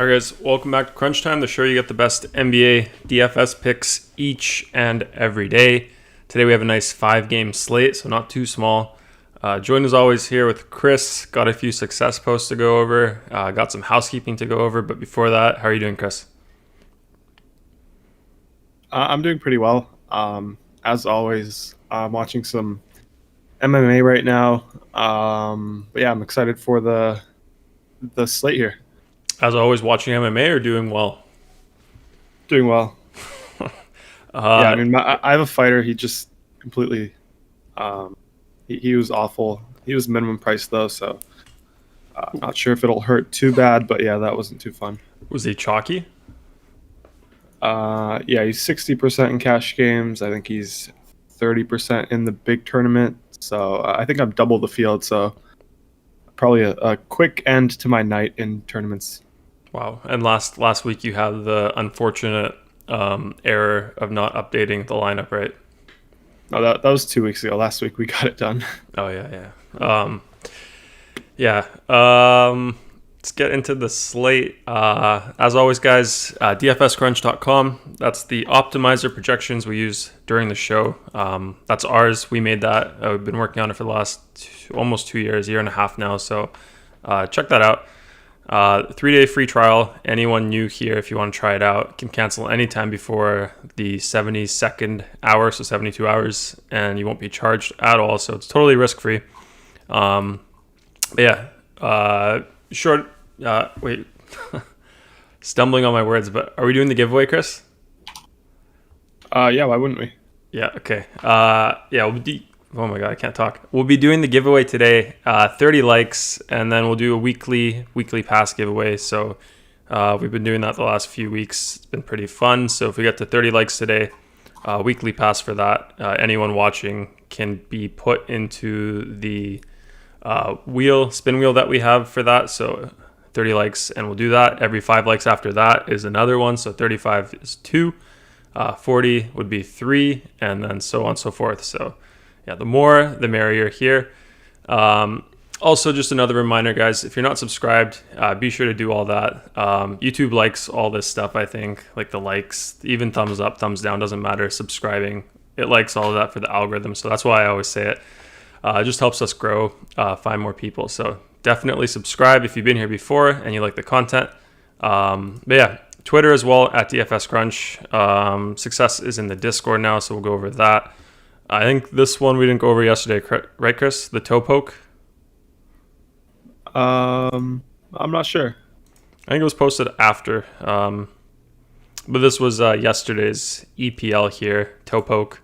All right, guys, welcome back to Crunch Time, the show you get the best NBA DFS picks each and every day. Today we have a nice 5-game slate, so not too small. Joined as always here with Chris. Got a few success posts to go over. Got some housekeeping to go over, but before that, how are you doing, Chris? I'm doing pretty well. As always, I'm watching some MMA right now. But yeah, I'm excited for the slate here. As always, watching MMA or doing well? Doing well. Yeah, I mean, I have a fighter. He just completely. He was awful. He was minimum price though, so not sure if it'll hurt too bad. But yeah, that wasn't too fun. Was he chalky? Yeah, he's 60% in cash games. I think he's 30% in the big tournament. So I think I've doubled the field. So probably a quick end to my night in tournaments. Wow. And last week you had the unfortunate error of not updating the lineup, right? No, that was 2 weeks ago. Last week we got it done. Oh yeah. Let's get into the slate. As always, guys, DFScrunch.com. That's the optimizer projections we use during the show. That's ours. We made that. We've been working on it for the last almost 2 years, year and a half now. So check that out. 3-day free trial. Anyone new here, if you want to try it out, can cancel anytime before the 72nd hour, so 72 hours, and you won't be charged at all. So it's totally risk-free. Wait, stumbling on my words, but are we doing the giveaway, Chris? Yeah, why wouldn't we? Yeah, okay. Oh my God, I can't talk. We'll be doing the giveaway today, 30 likes, and then we'll do a weekly pass giveaway. So we've been doing that the last few weeks. It's been pretty fun. So if we get to 30 likes today, weekly pass for that. Anyone watching can be put into the spin wheel that we have for that. So 30 likes, and we'll do that. Every 5 likes after that is another one. So 35 is 2, 40 would be 3, and then so on and so forth. So yeah, the more, the merrier here. Also, just another reminder, guys, if you're not subscribed, be sure to do all that. YouTube likes all this stuff, I think, like the likes, even thumbs up, thumbs down, doesn't matter. Subscribing, it likes all of that for the algorithm. So that's why I always say it. It just helps us grow, find more people. So definitely subscribe if you've been here before and you like the content. But yeah, Twitter as well, at DFS Crunch. Success is in the Discord now, so we'll go over that. I think this one we didn't go over yesterday, right, Chris? The toe poke? I'm not sure. I think it was posted after. But this was yesterday's EPL here, toe poke.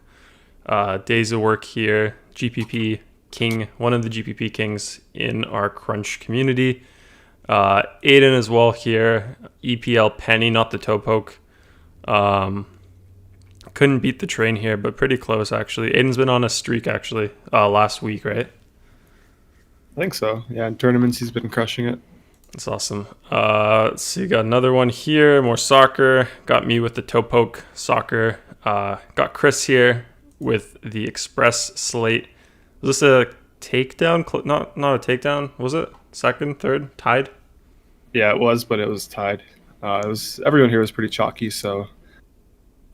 Days of work here, GPP King, one of the GPP Kings in our Crunch community. Aiden as well here, EPL Penny, not the toe poke. Couldn't beat the train here, but pretty close actually. Aiden's been on a streak actually last week, right? I think so. Yeah, in tournaments he's been crushing it. That's awesome. So you got another one here, more soccer. Got me with the toe poke soccer. Got Chris here with the express slate. Was this a takedown? Not a takedown. Was it second, third, tied? Yeah, it was, but it was tied. Everyone here was pretty chalky, so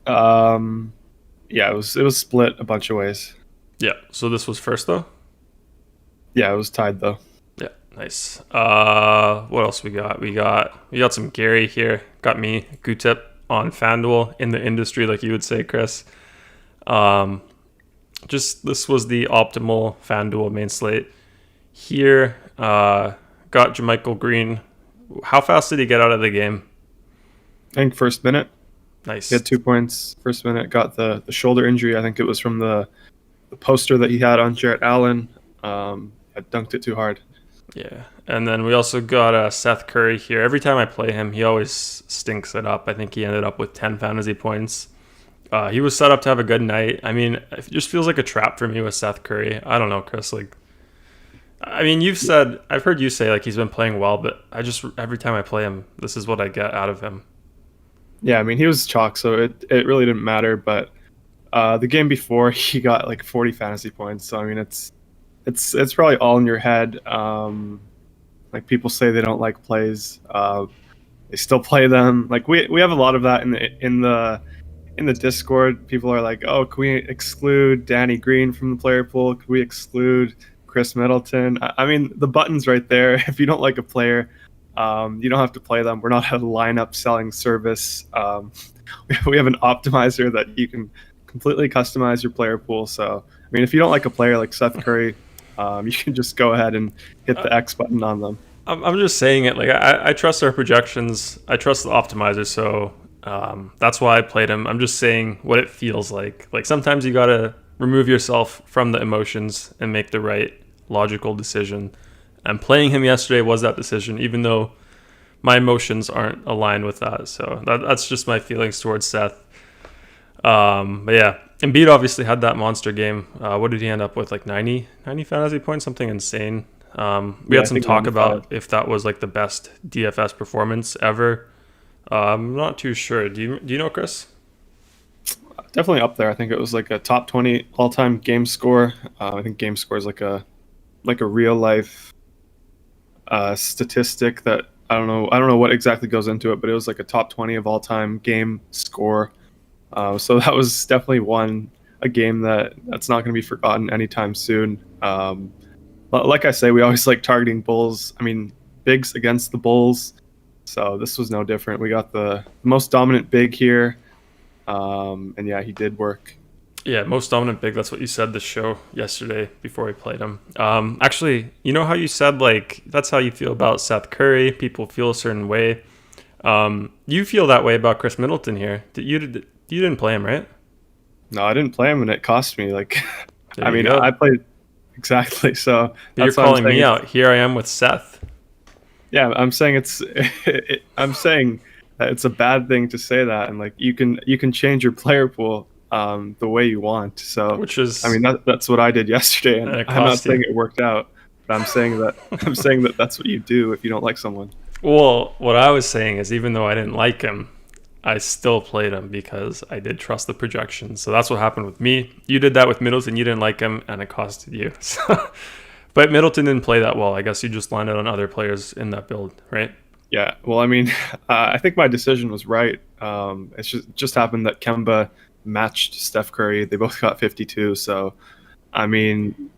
yeah, it was split a bunch of ways. Yeah. So this was first though? Yeah, it was tied though. Yeah, nice. What else we got? We got some Garry here. Got me Gutip on FanDuel in the industry, like you would say, Chris. This was the optimal FanDuel main slate. Here, got JaMychal Green. How fast did he get out of the game? I think first minute. Nice. He had 2 points first minute. Got the shoulder injury. I think it was from the poster that he had on Jarrett Allen. I dunked it too hard. Yeah. And then we also got Seth Curry here. Every time I play him, he always stinks it up. I think he ended up with 10 fantasy points. He was set up to have a good night. I mean, it just feels like a trap for me with Seth Curry. I don't know, Chris. I've heard you say he's been playing well, but every time I play him, this is what I get out of him. Yeah, I mean, he was chalk, so it really didn't matter. But the game before, he got 40 fantasy points. So I mean, it's probably all in your head. People say they don't like plays, they still play them. We have a lot of that in the Discord. People are like, oh, can we exclude Danny Green from the player pool? Can we exclude Chris Middleton? I mean, the button's right there. If you don't like a player, you don't have to play them. We're not a lineup selling service. We have an optimizer that you can completely customize your player pool. So, I mean, if you don't like a player like Seth Curry, you can just go ahead and hit the X button on them. I'm just saying it. I trust our projections. I trust the optimizer. So that's why I played him. I'm just saying what it feels like. Sometimes you gotta remove yourself from the emotions and make the right logical decision. And playing him yesterday was that decision, even though my emotions aren't aligned with that. So that's just my feelings towards Seth. But yeah, Embiid obviously had that monster game. What did he end up with? Like 90 fantasy points, something insane. We had some talk about if that was like the best DFS performance ever. I'm not too sure. Do you know, Chris? Definitely up there. I think it was like a top 20 all-time game score. I think game score is like a real life statistic that I don't know what exactly goes into it, but it was like a top 20 of all-time game score. So that was definitely a game that's not going to be forgotten anytime soon. Like I say, we always like targeting Bulls. I mean, bigs against the Bulls. So this was no different. We got the most dominant big here. And yeah, he did work. Yeah, most dominant big. That's what you said the show yesterday before we played him. Actually, you know how you said like that's how you feel about Seth Curry. People feel a certain way. You feel that way about Chris Middleton here. You didn't play him, right? No, I didn't play him, and it cost me. Like, I mean, I played exactly. So you're calling me out. Here I am with Seth. Yeah, I'm saying I'm saying that it's a bad thing to say that, and like you can change your player pool the way you want. So, which is, I mean, that's what I did yesterday, and I'm not saying it worked out, but I'm saying that that's what you do if you don't like someone. Well, what I was saying is, even though I didn't like him, I still played him because I did trust the projections. So that's what happened with me. You did that with Middleton. You didn't like him, and it costed you. So, but Middleton didn't play that well. I guess you just landed on other players in that build, right? Yeah. Well, I mean, I think my decision was right. It's just happened that Kemba matched Steph Curry. They both got 52. So, I mean,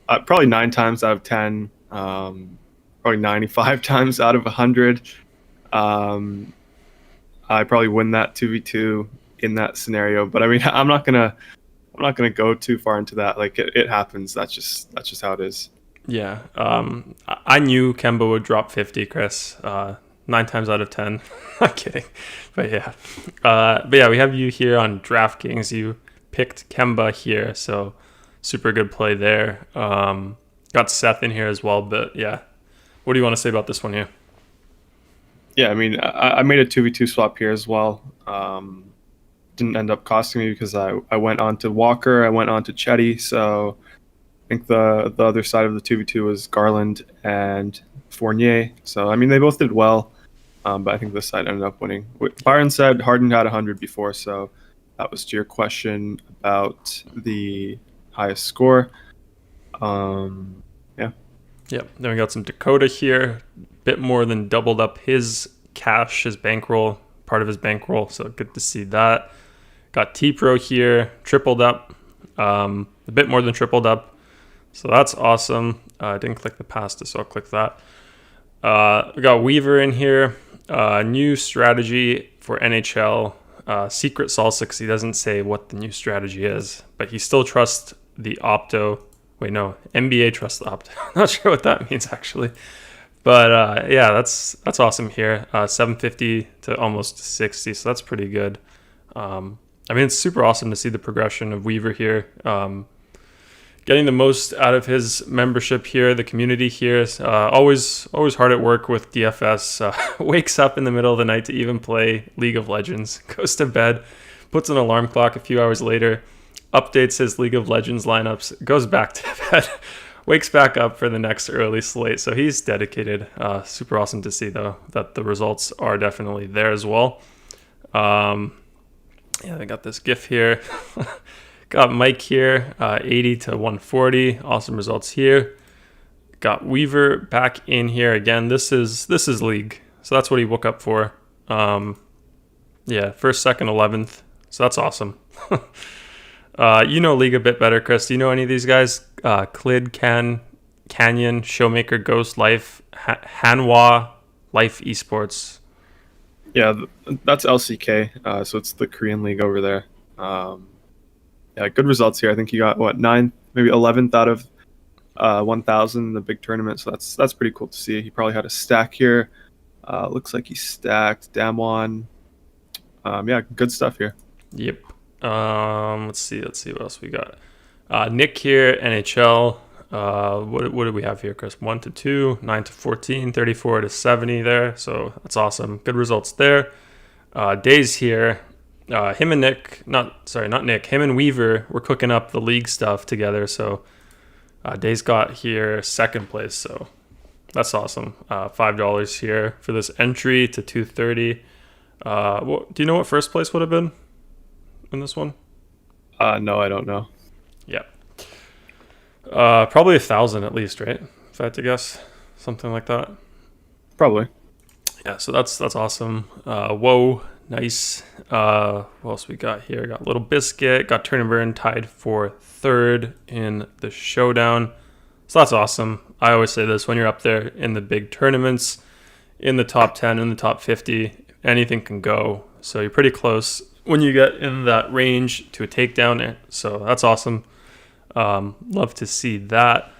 probably 9 times out of 10, probably 95 times out of 100. I probably win that 2v2 in that scenario. But I mean, I'm not gonna go too far into that. Like it happens. That's just how it is. Yeah. I knew Kemba would drop 50, Chris. 9 times out of 10. I'm kidding. But yeah. We have you here on DraftKings. You picked Kemba here, so super good play there. Got Seth in here as well, but yeah. What do you want to say about this one here? Yeah, I mean, I made a 2v2 swap here as well. Didn't end up costing me because I went on to Walker, I went on to Chetty, so I think the other side of the 2v2 was Garland and Fournier. So, I mean, they both did well, but I think this side ended up winning. Byron said Harden had 100 before, so that was to your question about the highest score. Yeah. Yep. Then we got some Dakota here. Bit more than doubled up his cash, his bankroll, part of his bankroll. So good to see that. Got T-Pro here, tripled up, a bit more than tripled up. So that's awesome. I didn't click the pasta, so I'll click that. We got Weaver in here. New strategy for NHL. Secret salsa, because he doesn't say what the new strategy is, but he still trusts the Opto. Wait, no, NBA trusts the Opto. I'm not sure what that means, actually. But yeah, that's awesome here. 750 to almost 60, so that's pretty good. I mean, it's super awesome to see the progression of Weaver here. Getting the most out of his membership here, the community here. Always hard at work with DFS. Wakes up in the middle of the night to even play League of Legends. Goes to bed, puts an alarm clock a few hours later, updates his League of Legends lineups, goes back to bed, wakes back up for the next early slate. So he's dedicated. Super awesome to see, though, that the results are definitely there as well. Yeah, I got this GIF here. Got Mike here, 80 to 140. Awesome results here. Got Weaver back in here again. This is league, so that's what he woke up for. Yeah, first, second, 11th. So that's awesome. You know league a bit better, Chris. Do you know any of these guys? Clid, Canyon, Showmaker, Ghost, Life, Hanwha, Life Esports. Yeah, that's LCK. So it's the Korean league over there. Yeah, good results here. I think you got 9th, maybe 11th out of 1,000 in the big tournament. So that's pretty cool to see. He probably had a stack here. Looks like he stacked Damwon. Yeah, good stuff here. Yep. Let's see what else we got. Nick here, NHL. What do we have here, Chris? 1 to 2, 9 to 14, 34 to 70 there. So that's awesome. Good results there. Days here. Him and Nick, not Nick, him and Weaver were cooking up the league stuff together. So Days got here second place. So that's awesome. $5 here for this entry to 230. Do you know what first place would have been in this one? No, I don't know. Yeah. Probably 1,000 at least, right? If I had to guess, something like that. Probably. Yeah, so that's awesome. Whoa, nice. What else we got here? Got Little Biscuit, got Turn and Burn tied for third in the showdown. So that's awesome. I always say this, when you're up there in the big tournaments, in the top 10, in the top 50, anything can go. So you're pretty close when you get in that range to a takedown. So that's awesome. Love to see that.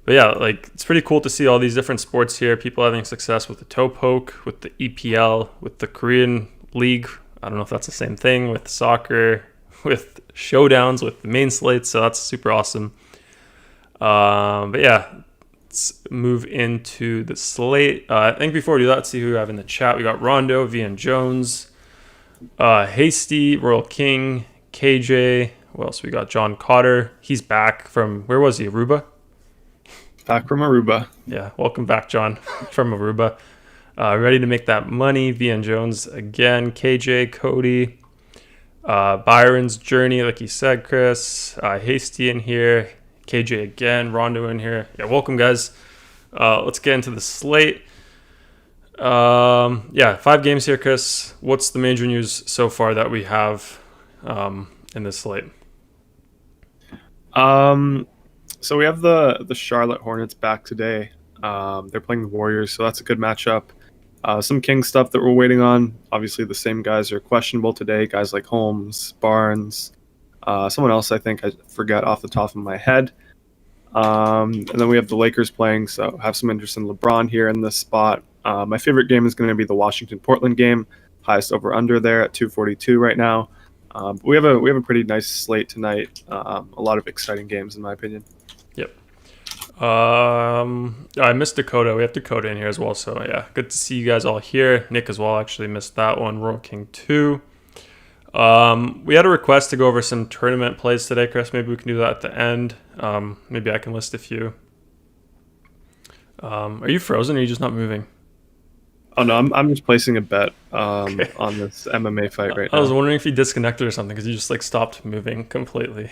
But yeah, like it's pretty cool to see all these different sports here. People having success with the toe poke, with the EPL, with the Korean League. I don't know if that's the same thing with soccer, with showdowns, with the main slates. So that's super awesome. But yeah, let's move into the slate. I think before we do that, let's see who we have in the chat. We got Rondo, Vian Jones, Hasty, Royal King, KJ. What else we got? John Cotter. He's back from, where was he? Aruba? Back from Aruba. Yeah, welcome back, John, from Aruba. Ready to make that money. Vian Jones again. KJ, Cody, Byron's Journey, like you said, Chris. Hasty in here. KJ again. Rondo in here. Yeah, welcome, guys. Let's get into the slate. 5 games here, Chris. What's the major news so far that we have in this slate? So we have the Charlotte Hornets back today. They're playing the Warriors, so that's a good matchup. Some Kings stuff that we're waiting on. Obviously, the same guys are questionable today. Guys like Holmes, Barnes, someone else I think I forget off the top of my head. And then we have the Lakers playing, so have some interest in LeBron here in this spot. My favorite game is going to be the Washington-Portland game. Highest over/under there at 242 right now. We have a pretty nice slate tonight. A lot of exciting games, in my opinion. Yep. I missed Dakota. We have Dakota in here as well. So yeah, good to see you guys all here. Nick as well actually missed that one. Royal King 2. We had a request to go over some tournament plays today, Chris. Maybe we can do that at the end. Maybe I can list a few. Are you frozen or are you just not moving? Oh no, I'm just placing a bet on this MMA fight right now. I was wondering if you disconnected or something because you just like stopped moving completely.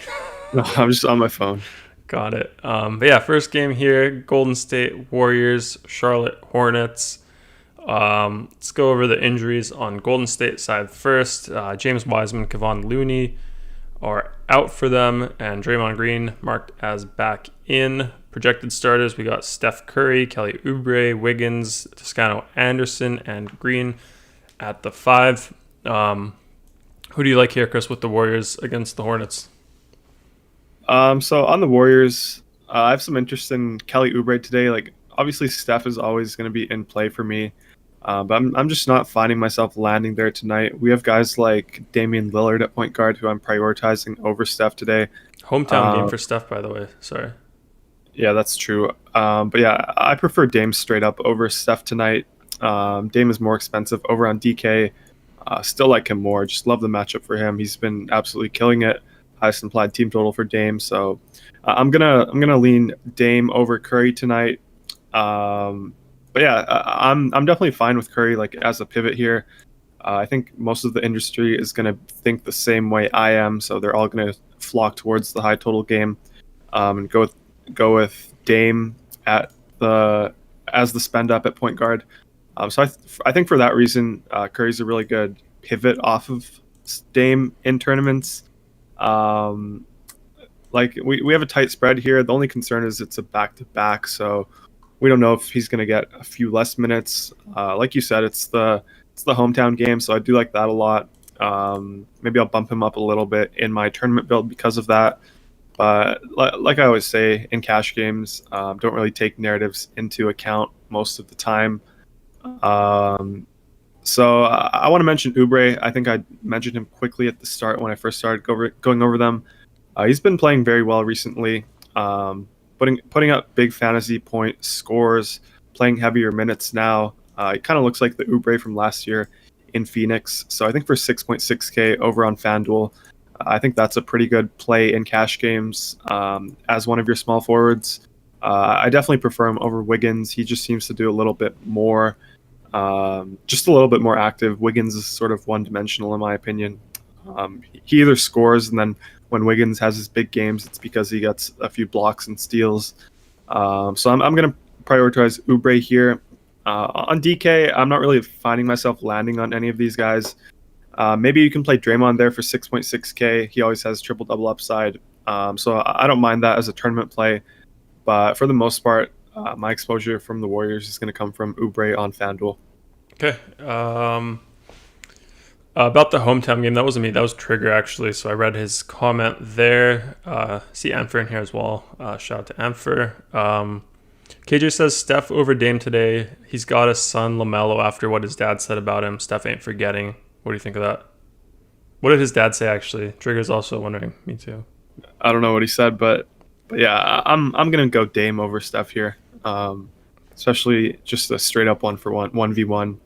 No, I'm just on my phone. Got it. But yeah, first game here: Golden State Warriors, Charlotte Hornets. Let's go over the injuries on Golden State side first. James Wiseman, Kevon Looney are out for them, and Draymond Green marked as back in. Projected starters, we got Seth Curry, Kelly Oubre, Wiggins, Toscano Anderson, and Green at the 5. Who do you like here, Chris, with the Warriors against the Hornets? So on the Warriors, I have some interest in Kelly Oubre today. Like, obviously, Steph is always going to be in play for me, but I'm just not finding myself landing there tonight. We have guys like Damian Lillard at point guard, who I'm prioritizing over Steph today. Hometown game for Steph, by the way. Sorry. Yeah, that's true. But yeah, I prefer Dame straight up over Steph tonight. Dame is more expensive over on DK. Still like him more. Just love the matchup for him. He's been absolutely killing it. Highest implied team total for Dame. So I'm gonna lean Dame over Curry tonight. But yeah, I'm definitely fine with Curry like as a pivot here. I think most of the industry is gonna think the same way I am. So they're all gonna flock towards the high total game and go with Dame as the spend up at point guard. So I think for that reason, Curry's a really good pivot off of Dame in tournaments. Like we have a tight spread here. The only concern is it's a back-to-back, so we don't know if he's going to get a few less minutes. Like you said, it's the hometown game, so I do like that a lot. Maybe I'll bump him up a little bit in my tournament build because of that. But like I always say, in cash games, don't really take narratives into account most of the time. So I want to mention Oubre. I think I mentioned him quickly at the start when I first started going over them. He's been playing very well recently, putting up big fantasy point scores, playing heavier minutes now. It kind of looks like the Oubre from last year in Phoenix. So I think for 6.6K over on FanDuel, I think that's a pretty good play in cash games as one of your small forwards. I definitely prefer him over Wiggins. He just seems to do a little bit more, just a little bit more active. Wiggins is sort of one-dimensional in my opinion. He either scores, and then when Wiggins has his big games, it's because he gets a few blocks and steals. So I'm going to prioritize Oubre here. On DK, I'm not really finding myself landing on any of these guys. Maybe you can play Draymond there for 6.6K. He always has triple-double upside. So I don't mind that as a tournament play. But for the most part, my exposure from the Warriors is going to come from Oubre on FanDuel. Okay. About the hometown game, that wasn't me. That was Trigger, actually. So I read his comment there. See Ampher in here as well. Shout out to Ampher. KJ says Steph over Dame today. He's got a son, LaMelo, after what his dad said about him. Steph ain't forgetting. What do you think of that? What did his dad say, actually? Trigger's also wondering. Me too. I don't know what he said, but yeah, I'm gonna go Dame over Steph here, especially just a straight up 1v1.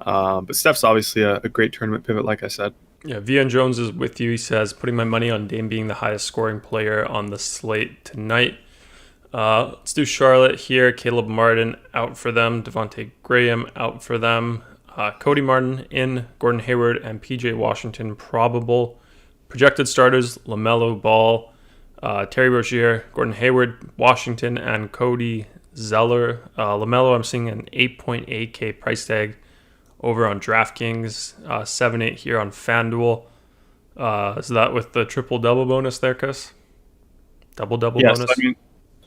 But Steph's obviously a great tournament pivot, like I said. Yeah, VN Jones is with you. He says putting my money on Dame being the highest scoring player on the slate tonight. Let's do Charlotte here. Caleb Martin out for them. Devontae Graham out for them. Cody Martin in. Gordon Hayward and PJ Washington probable. Projected starters: LaMelo Ball, Terry Rozier, Gordon Hayward, Washington, and Cody Zeller. LaMelo, I'm seeing an 8.8K price tag over on DraftKings, 7.8 here on FanDuel. Is that with the triple-double bonus there, Chris? Double-double bonus? I mean,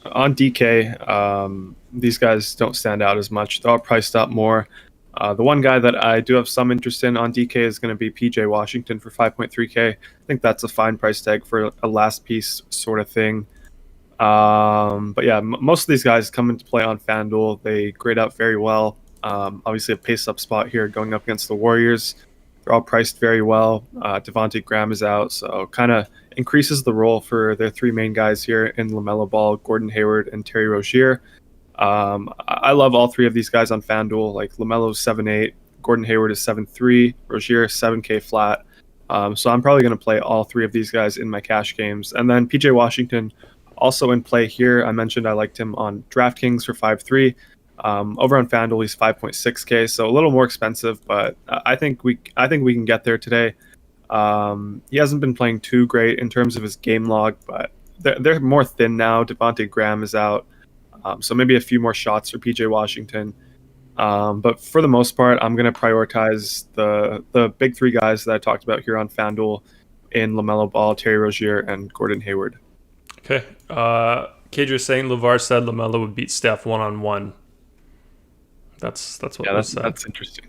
on DK, these guys don't stand out as much. They're all priced up more. The one guy that I do have some interest in on DK is going to be PJ Washington for 5.3K. I think that's a fine price tag for a last piece sort of thing. But yeah, most of these guys come into play on FanDuel. They grade out very well. Obviously a pace-up spot here going up against the Warriors. They're all priced very well. Devontae Graham is out, so kind of increases the role for their three main guys here in LaMelo Ball, Gordon Hayward, and Terry Rozier. I love all three of these guys on FanDuel. Like LaMelo's 7.8, Gordon Hayward is 7.3, Rozier 7K flat. So I'm probably going to play all three of these guys in my cash games. And then PJ Washington also in play here. I mentioned I liked him on DraftKings for 5.3. Over on FanDuel, he's 5.6K, so a little more expensive, but I think we can get there today. He hasn't been playing too great in terms of his game log, but they're more thin now. Devontae Graham is out, so maybe a few more shots for PJ Washington. But for the most part, I'm going to prioritize the big three guys that I talked about here on FanDuel in LaMelo Ball, Terry Rozier, and Gordon Hayward. Okay. KJ is saying LeVar said LaMelo would beat Steph one-on-one. That's what was said. That's interesting.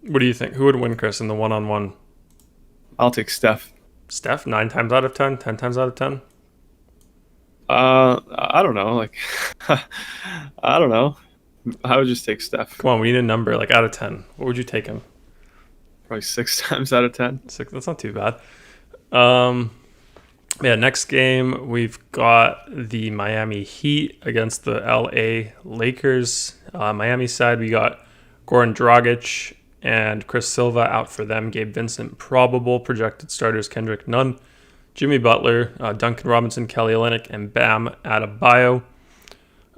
What do you think? Who would win, Chris, in the one-on-one? I'll take Steph. Steph, 9 times out of 10, 10 times out of 10? I don't know. Like, I don't know. I would just take Steph. Come on, we need a number, like out of 10. What would you take him? Probably 6 times out of 10. 6, that's not too bad. Yeah, next game, we've got the Miami Heat against the LA Lakers. Miami side, we got Goran Dragic and Chris Silva out for them. Gabe Vincent probable. Projected starters: Kendrick Nunn, Jimmy Butler, Duncan Robinson, Kelly Olynyk, and Bam Adebayo.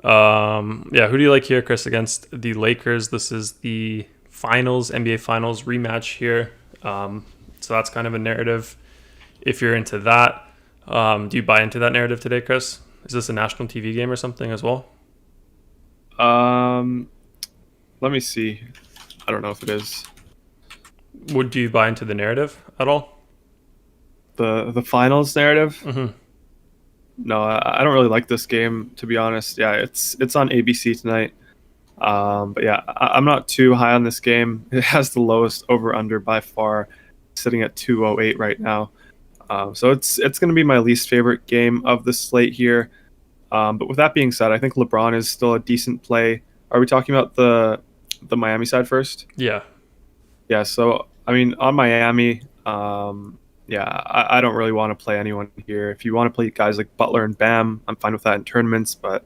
Yeah, who do you like here, Chris, against the Lakers? This is the finals, NBA Finals rematch here. So that's kind of a narrative if you're into that. Do you buy into that narrative today, Chris? Is this a national TV game or something as well? Let me see. I don't know if it is. Do you buy into the narrative at all? The finals narrative? Mm-hmm. No, I don't really like this game, to be honest. Yeah, it's on ABC tonight. But yeah, I'm not too high on this game. It has the lowest over-under by far, sitting at 208 right now. So it's going to be my least favorite game of the slate here. But with that being said, I think LeBron is still a decent play. Are we talking about the Miami side first? Yeah. Yeah, so I mean, on Miami, yeah, I don't really want to play anyone here. If you want to play guys like Butler and Bam, I'm fine with that in tournaments. But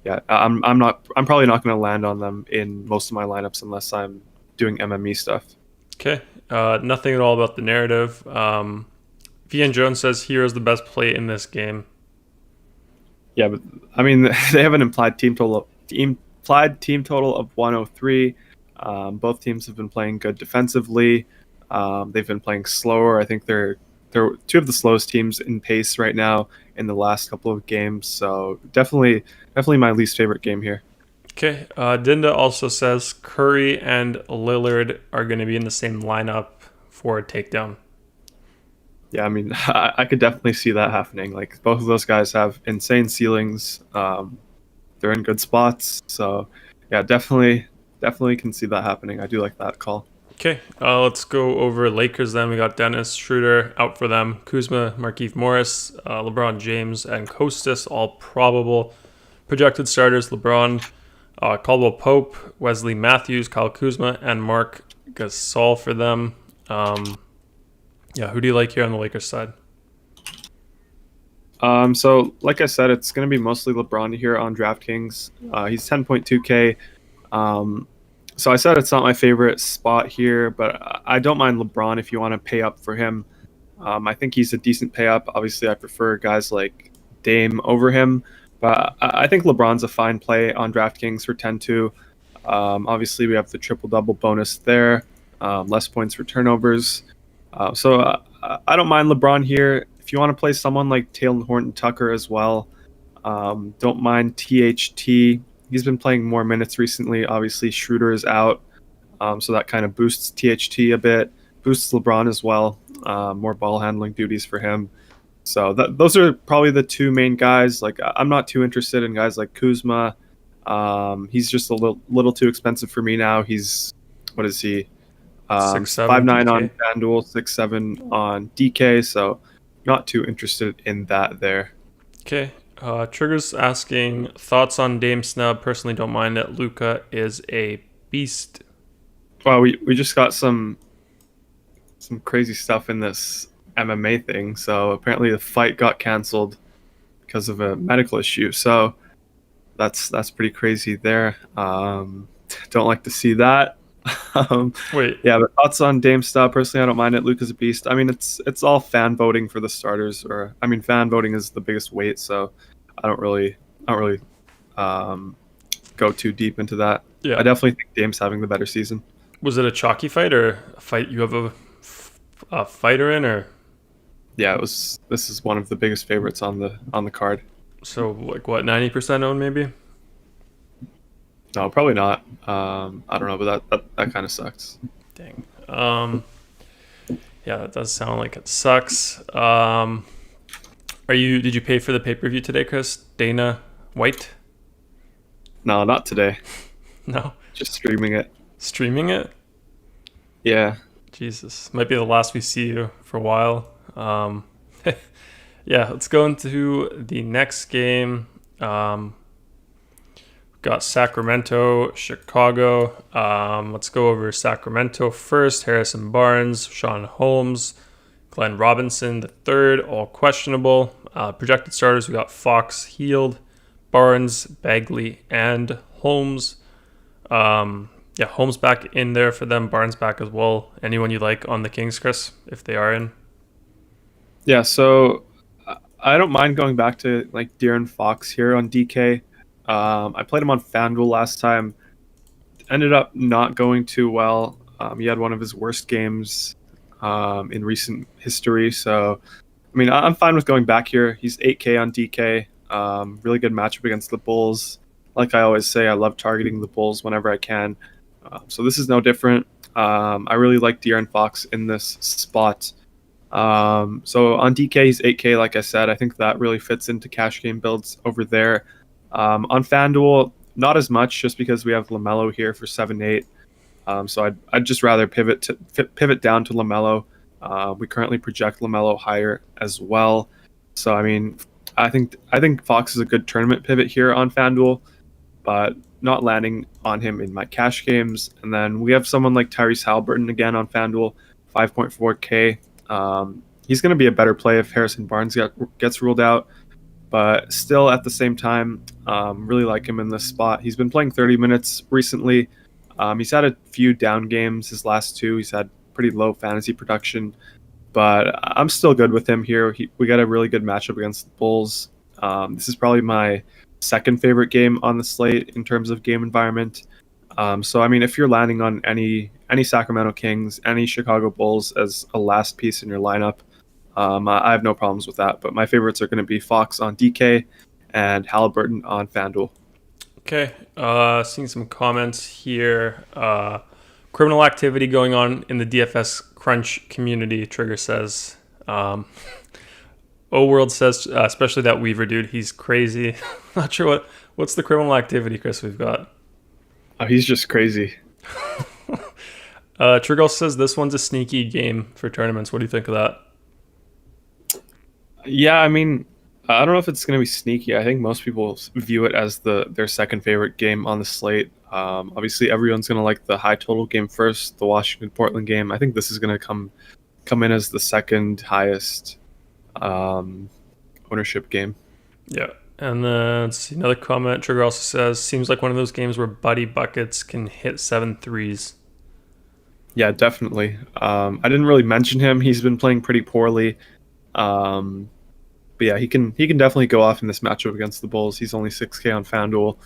yeah, I'm probably not going to land on them in most of my lineups unless I'm doing MME stuff. Okay. Nothing at all about the narrative. Vian Jones says here is the best play in this game. Yeah, but I mean, they have an implied team total of 103. Both teams have been playing good defensively. They've been playing slower. I think they're two of the slowest teams in pace right now in the last couple of games. So definitely my least favorite game here. Okay. Dinda also says Curry and Lillard are going to be in the same lineup for a takedown. Yeah, I mean, I could definitely see that happening. Like, both of those guys have insane ceilings. They're in good spots. So yeah, definitely can see that happening. I do like that call. Okay, let's go over Lakers then. We got Dennis Schroeder out for them. Kuzma, Markieff Morris, LeBron James, and Kostas, all probable. Projected starters, LeBron, Caldwell Pope, Wesley Matthews, Kyle Kuzma, and Mark Gasol for them. Yeah, who do you like here on the Lakers side? So like I said, it's going to be mostly LeBron here on DraftKings. He's 10.2K. So I said it's not my favorite spot here, but I don't mind LeBron if you want to pay up for him. I think he's a decent pay up. Obviously, I prefer guys like Dame over him, but I think LeBron's a fine play on DraftKings for 10-2. Obviously, we have the triple-double bonus there, less points for turnovers. So I don't mind LeBron here. If you want to play someone like Taylor Horton-Tucker as well, don't mind THT. He's been playing more minutes recently. Obviously, Schroeder is out, so that kind of boosts THT a bit, boosts LeBron as well. More ball handling duties for him. So those are probably the two main guys. Like, I'm not too interested in guys like Kuzma. He's just a little too expensive for me now. He's, what is he? 5'9" on FanDuel, 6'7" on DK. So not too interested in that there. Okay. Trigger's asking thoughts on Dame snub. Personally, don't mind it. Luka is a beast. Well, we just got some crazy stuff in this MMA thing. So apparently the fight got canceled because of a medical issue. So that's pretty crazy there. Don't like to see that. Wait. Yeah, but thoughts on Dame stuff. Personally, I don't mind it. Luka's a beast. I mean, it's all fan voting for the starters, or I mean, fan voting is the biggest weight. So I don't really go too deep into that. Yeah, I definitely think Dame's having the better season. Was it a chalky fight or a fight you have a fighter in, or? Yeah, this is one of the biggest favorites on the card. So like what, 90% owned maybe? No, probably not. I don't know, but that kind of sucks. Dang. Yeah, that does sound like it sucks. Did you pay for the pay-per-view today, Chris? Dana White? No, not today. No. Just streaming it. Streaming it? Yeah. Jesus. Might be the last we see you for a while. Yeah, let's go into the next game. Got Sacramento, Chicago. Let's go over Sacramento first. Harrison Barnes, Sean Holmes, Glenn Robinson the third, all questionable. Projected starters, we got Fox, Hield, Barnes, Bagley, and Holmes. Yeah, Holmes back in there for them. Barnes back as well. Anyone you like on the Kings, Chris, if they are in? Yeah, so I don't mind going back to like De'Aaron Fox here on DK. I played him on FanDuel last time. Ended up not going too well. He had one of his worst games in recent history. So, I mean, I'm fine with going back here. He's 8K on DK. Really good matchup against the Bulls. Like I always say, I love targeting the Bulls whenever I can. So this is no different. I really like De'Aaron Fox in this spot. So on DK, he's 8K, like I said. I think that really fits into cash game builds over there. On FanDuel, not as much, just because we have LaMelo here for 7-8. So I'd just rather pivot down to LaMelo. We currently project LaMelo higher as well. So I mean, I think Fox is a good tournament pivot here on FanDuel, but not landing on him in my cash games. And then we have someone like Tyrese Halliburton again on FanDuel, 5.4K. He's going to be a better play if Harrison Barnes gets ruled out. But still, at the same time, really like him in this spot. He's been playing 30 minutes recently. He's had a few down games. His last two, he's had pretty low fantasy production. But I'm still good with him here. We got a really good matchup against the Bulls. This is probably my second favorite game on the slate in terms of game environment. So, I mean, if you're landing on any Sacramento Kings, any Chicago Bulls as a last piece in your lineup, I have no problems with that. But my favorites are going to be Fox on DK and Halliburton on FanDuel. Okay, seeing some comments here. Criminal activity going on in the DFS Crunch community, Trigger says. O-World says, especially that Weaver dude, he's crazy. Not sure what's the criminal activity, Chris, we've got. Oh, he's just crazy. Trigger says this one's a sneaky game for tournaments. What do you think of that? Yeah, I mean, I don't know if it's going to be sneaky. I think most people view it as their second favorite game on the slate. Obviously, everyone's going to like the high total game first, the Washington-Portland game. I think this is going to come in as the second highest ownership game. Yeah. And then let's see, another comment. Trigger also says, seems like one of those games where Buddy Buckets can hit 7 threes. Yeah, definitely. I didn't really mention him. He's been playing pretty poorly. But yeah, he can definitely go off in this matchup against the Bulls. He's only 6K on FanDuel,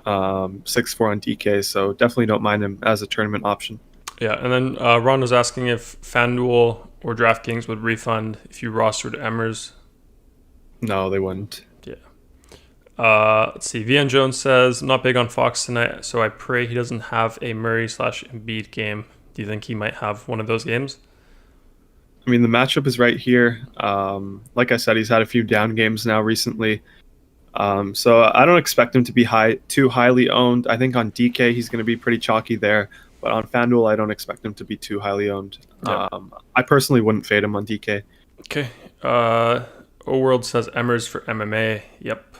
6.4 on DK, so definitely don't mind him as a tournament option. Yeah, and then Ron was asking if FanDuel or DraftKings would refund if you rostered Emmers. No, they wouldn't. Yeah. Let's see. VN Jones says, I'm not big on Fox tonight, so I pray he doesn't have a Murray/Embiid game. Do you think he might have one of those games? I mean, the matchup is right here. Like I said, he's had a few down games now recently. So I don't expect him to be too highly owned. I think on DK, he's going to be pretty chalky there. But on FanDuel, I don't expect him to be too highly owned. Yep. I personally wouldn't fade him on DK. Okay. O-World says Emmers for MMA. Yep.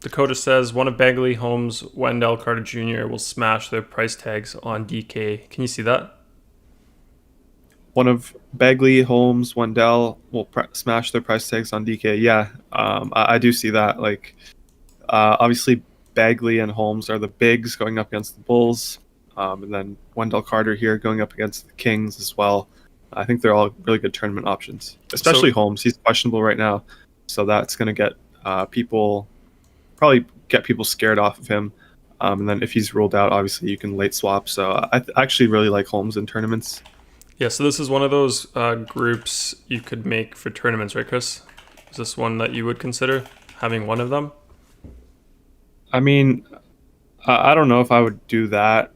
Dakota says one of Bagley, Holmes, Wendell Carter Jr. will smash their price tags on DK. Can you see that? One of Bagley, Holmes, Wendell will smash their price tags on DK. Yeah, I do see that. Like, obviously, Bagley and Holmes are the bigs going up against the Bulls. And then Wendell Carter here going up against the Kings as well. I think they're all really good tournament options, especially Holmes. He's questionable right now, so that's going to get people scared off of him. And then if he's ruled out, obviously you can late swap. So I actually really like Holmes in tournaments. Yeah, so this is one of those groups you could make for tournaments, right, Chris? Is this one that you would consider having one of them? I mean, I don't know if I would do that.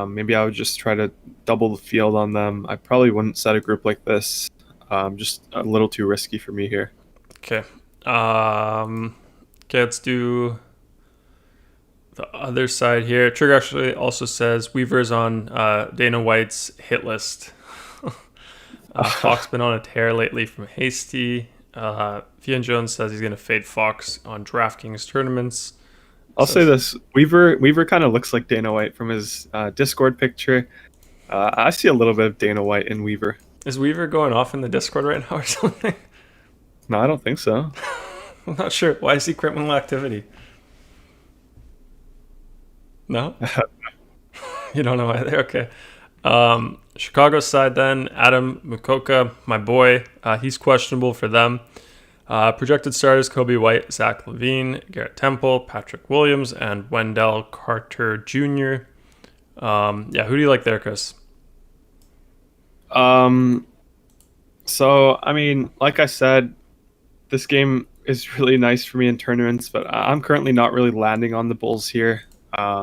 Maybe I would just try to double the field on them. I probably wouldn't set a group like this. Just a little too risky for me here. Okay. Let's do the other side here. Trigger actually also says Weaver's on Dana White's hit list. Fox been on a tear lately from Hasty. Vian Jones says he's going to fade Fox on DraftKings tournaments. I'll say this: Weaver kind of looks like Dana White from his Discord picture. I see a little bit of Dana White in Weaver. Is Weaver going off in the Discord right now or something? No, I don't think so. I'm not sure. Why is he criminal activity? No? You don't know either? Okay. Chicago side then, Adam Mukoka, my boy. He's questionable for them. Projected starters, Kobe White, Zach LaVine, Garrett Temple, Patrick Williams, and Wendell Carter Jr. Who do you like there, Chris? So, I mean, like I said, this game is really nice for me in tournaments, but I'm currently not really landing on the Bulls here.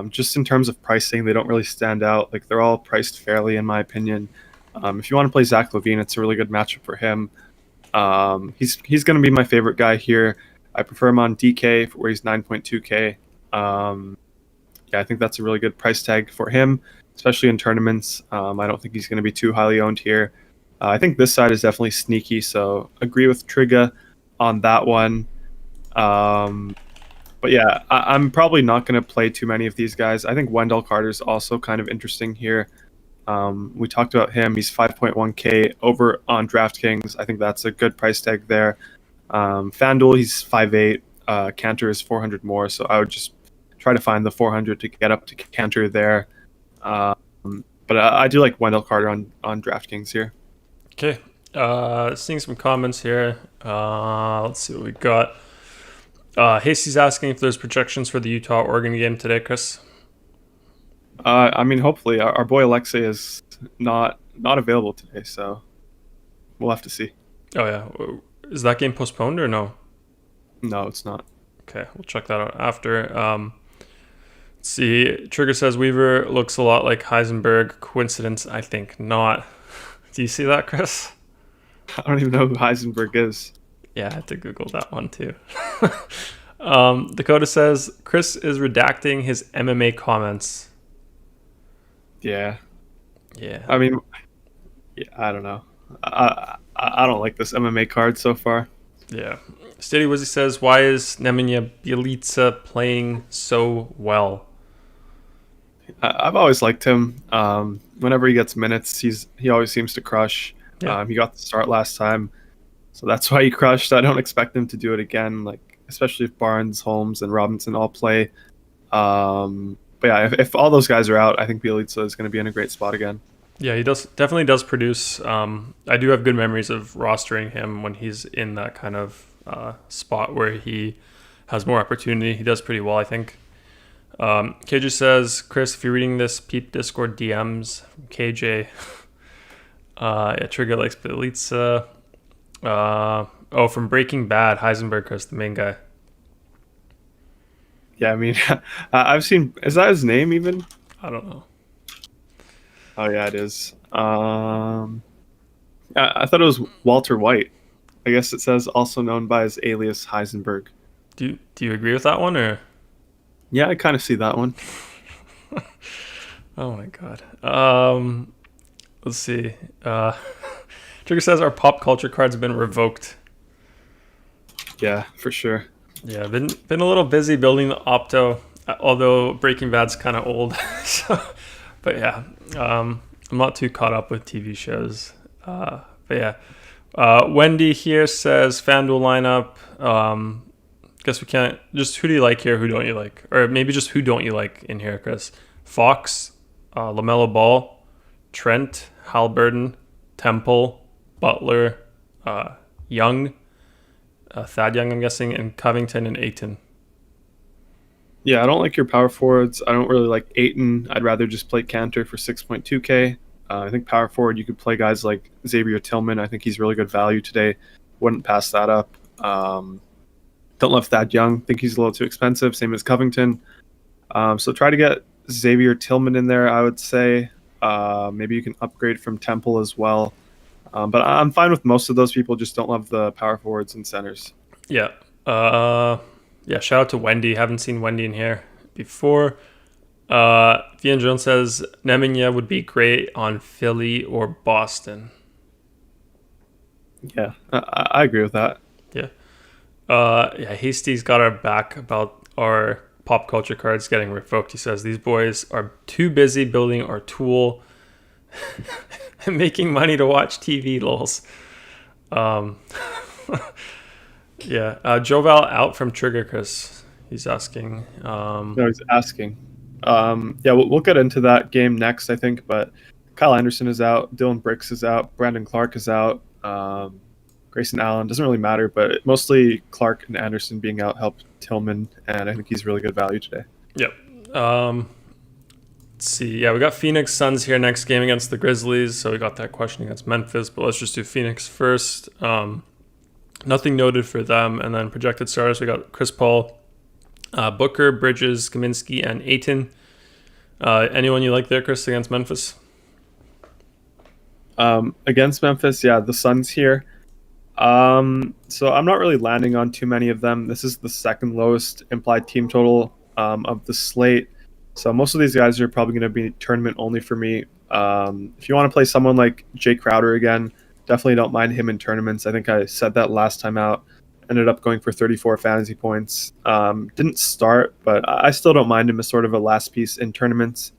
Just in terms of pricing, they don't really stand out. Like, they're all priced fairly, in my opinion. If you want to play Zach LaVine, it's a really good matchup for him. He's going to be my favorite guy here. I prefer him on DK where he's 9.2K. I think that's a really good price tag for him, especially in tournaments. I don't think he's going to be too highly owned here. I think this side is definitely sneaky, so agree with Trigga on that one. But yeah, I'm probably not going to play too many of these guys. I think Wendell Carter's also kind of interesting here. We talked about him. He's 5.1K over on DraftKings. I think that's a good price tag there. FanDuel, he's 5.8. Cantor is 400 more, so I would just try to find the 400 to get up to Cantor there. But I do like Wendell Carter on DraftKings here. Okay. Seeing some comments here. Let's see what we got. Hasty's asking if there's projections for the Utah-Oregon game today, Chris. I mean, hopefully. Our boy Alexei is not available today, so we'll have to see. Oh, yeah. Is that game postponed or no? No, it's not. Okay, we'll check that out after. Let's see. Trigger says Weaver looks a lot like Heisenberg. Coincidence? I think not. Do you see that, Chris? I don't even know who Heisenberg is. Yeah, I had to Google that one too. Dakota says Chris is redacting his MMA comments. Yeah. Yeah. I mean, yeah, I don't know. I don't like this MMA card so far. Yeah. Steady Wizzy says, why is Nemanja Bjelica playing so well? I've always liked him. Whenever he gets minutes, he always seems to crush. Yeah. He got the start last time, so that's why he crushed. I don't expect him to do it again, like especially if Barnes, Holmes, and Robinson all play. But yeah, if all those guys are out, I think Bjelica is going to be in a great spot again. Yeah, he definitely does produce. I do have good memories of rostering him when he's in that kind of spot where he has more opportunity. He does pretty well, I think. KJ says, Chris, if you're reading this, peep Discord DMs from KJ. Yeah, Trigger likes Bjelica. From Breaking Bad, Heisenberg, Chris, the main guy. Yeah, I mean, I've seen. Is that his name even? I don't know. Oh yeah, it is. I thought it was Walter White. I guess it says also known by his alias Heisenberg. Do you agree with that one or? Yeah, I kind of see that one. Oh my god. Let's see. Trigger says our pop culture cards have been revoked. Yeah, for sure. Yeah, been a little busy building the Opto, although Breaking Bad's kind of old. So, but yeah, I'm not too caught up with TV shows. But yeah, Wendy here says FanDuel lineup. Guess we can't. Just who do you like here? Who don't you like? Or maybe just who don't you like in here, Chris? Fox, LaMelo Ball, Trent, Halliburton, Temple, Butler, Young, Thad Young, I'm guessing, and Covington and Ayton. Yeah, I don't like your power forwards. I don't really like Ayton. I'd rather just play Cantor for 6.2K. I think power forward, you could play guys like Xavier Tillman. I think he's really good value today. Wouldn't pass that up. Don't love Thad Young. Think he's a little too expensive. Same as Covington. So try to get Xavier Tillman in there, I would say. Maybe you can upgrade from Temple as well. But I'm fine with most of those people. Just don't love the power forwards and centers. Yeah. Yeah, shout out to Wendy. Haven't seen Wendy in here before. Vian Jones says Nemanja would be great on Philly or Boston. Yeah, I agree with that. Yeah. Yeah, Hasty's got our back about our pop culture cards getting revoked. He says these boys are too busy building our tool and making money to watch TV, lols. Yeah, Joval out from Trigger, Chris. He's asking. No, he's asking. Yeah, we'll get into that game next, I think. But Kyle Anderson is out. Dylan Brooks is out. Brandon Clark is out. Grayson Allen doesn't really matter, but mostly Clark and Anderson being out helped Tillman, and I think he's really good value today. Yep. Let's see. Yeah, we got Phoenix Suns here next game against the Grizzlies. So we got that question against Memphis, but let's just do Phoenix first. Nothing noted for them. And then projected starters, we got Chris Paul, Booker, Bridges, Kaminsky, and Ayton. Anyone you like there, Chris, against Memphis? Against Memphis, yeah, the Suns here. So I'm not really landing on too many of them. This is the second lowest implied team total of the slate. So most of these guys are probably going to be tournament only for me. If you want to play someone like Jay Crowder again, definitely don't mind him in tournaments. I think I said that last time out. ended up going for 34 fantasy points. Didn't start, but I still don't mind him as sort of a last piece in tournaments.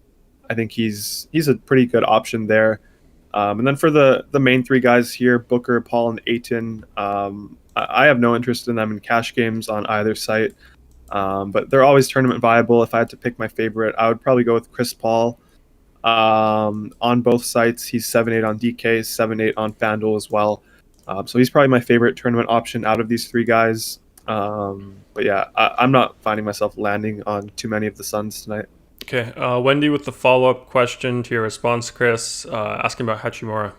I think he's a pretty good option there. And then for the main three guys here, Booker, Paul, and Ayton, I have no interest in them in cash games on either site. But they're always tournament viable. If I had to pick my favorite, I would probably go with Chris Paul. On both sites, he's 7-8 on DK, 7-8 on FanDuel as well. So he's probably my favorite tournament option out of these three guys. But yeah, I'm not finding myself landing on too many of the Suns tonight. Okay, Wendy with the follow-up question to your response, Chris, asking about Hachimura.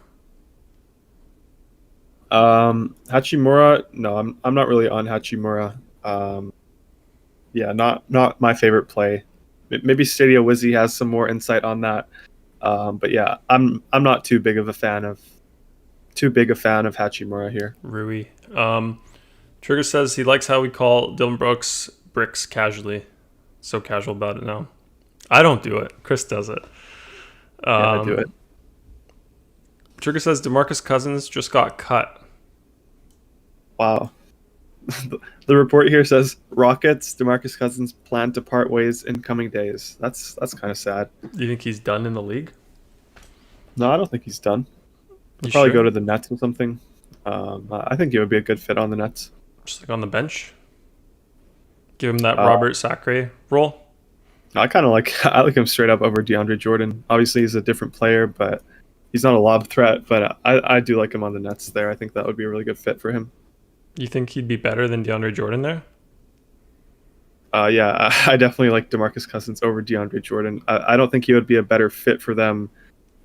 Hachimura, no, I'm not really on Hachimura. Yeah, not my favorite play. Maybe Stadia Wizzy has some more insight on that. But yeah, I'm not too big a fan of Hachimura here. Rui. Trigger says he likes how we call Dylan Brooks bricks casually. So casual about it now. I don't do it. Chris does it. Yeah, I do it. Trigger says DeMarcus Cousins just got cut. Wow. The report here says Rockets, DeMarcus Cousins plan to part ways in coming days. That's kind of sad. Do you think he's done in the league? No, I don't think he's done. He'll probably go to the Nets or something. I think he would be a good fit on the Nets. Just like on the bench? Give him that Robert Sacre role? I like him straight up over DeAndre Jordan. Obviously, he's a different player, but he's not a lob threat. But I do like him on the Nets there. I think that would be a really good fit for him. You think he'd be better than DeAndre Jordan there? Yeah, I definitely like DeMarcus Cousins over DeAndre Jordan. I don't think he would be a better fit for them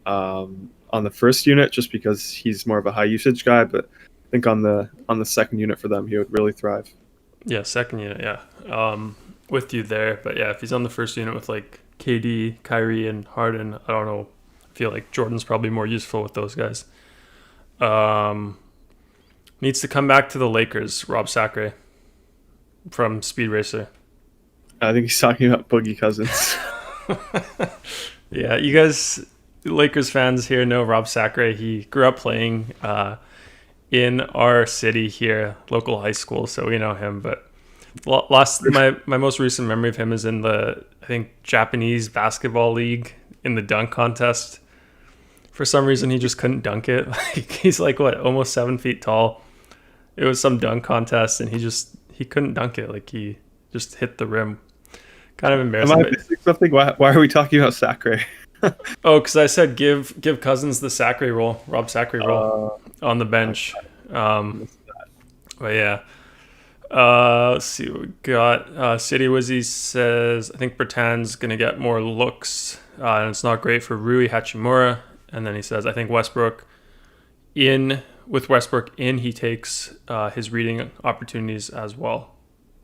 on the first unit just because he's more of a high usage guy. But I think on the second unit for them, he would really thrive. Yeah, second unit, yeah. With you there. But yeah, if he's on the first unit with like KD, Kyrie, and Harden, I don't know. I feel like Jordan's probably more useful with those guys. Needs to come back to the Lakers, Rob Sacre from Speed Racer. I think he's talking about Boogie Cousins. Yeah, you guys, Lakers fans here know Rob Sacre. He grew up playing in our city here, local high school, so we know him. But my most recent memory of him is in the, I think, Japanese basketball league in the dunk contest. For some reason, he just couldn't dunk it. Like, he's like, what, almost 7 feet tall. It was some dunk contest, and he couldn't dunk it. Like, he just hit the rim. Kind of embarrassing. Am I missing something? Why are we talking about Sacre? Oh, because I said give Cousins the Sacre role, Rob Sacre role on the bench. But yeah. Let's see what we got. City Wizzy says, I think Bertan's going to get more looks, and it's not great for Rui Hachimura. And then he says, I think Westbrook in, he takes his reading opportunities as well.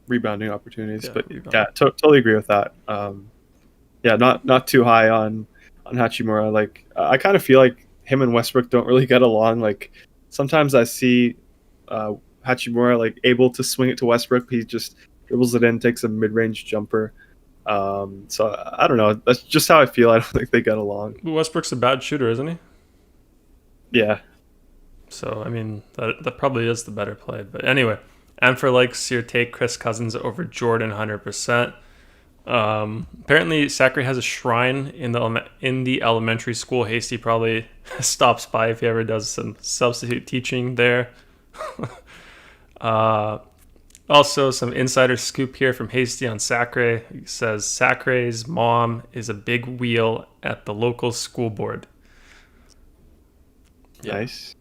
Rebounding opportunities. Yeah, but yeah, totally agree with that. Yeah, not too high on Hachimura. Like, I kind of feel like him and Westbrook don't really get along. Like, sometimes I see Hachimura like able to swing it to Westbrook. He just dribbles it in, takes a mid-range jumper. So I don't know. That's just how I feel. I don't think they get along. Westbrook's a bad shooter, isn't he? Yeah. So I mean, that probably is the better play. But anyway, and for likes your take, Chris Cousins over Jordan, 100%. Apparently, Sacre has a shrine in the elementary school. Hasty probably stops by if he ever does some substitute teaching there. Also, some insider scoop here from Hasty on Sacre. He says Sacre's mom is a big wheel at the local school board. Yeah. Nice.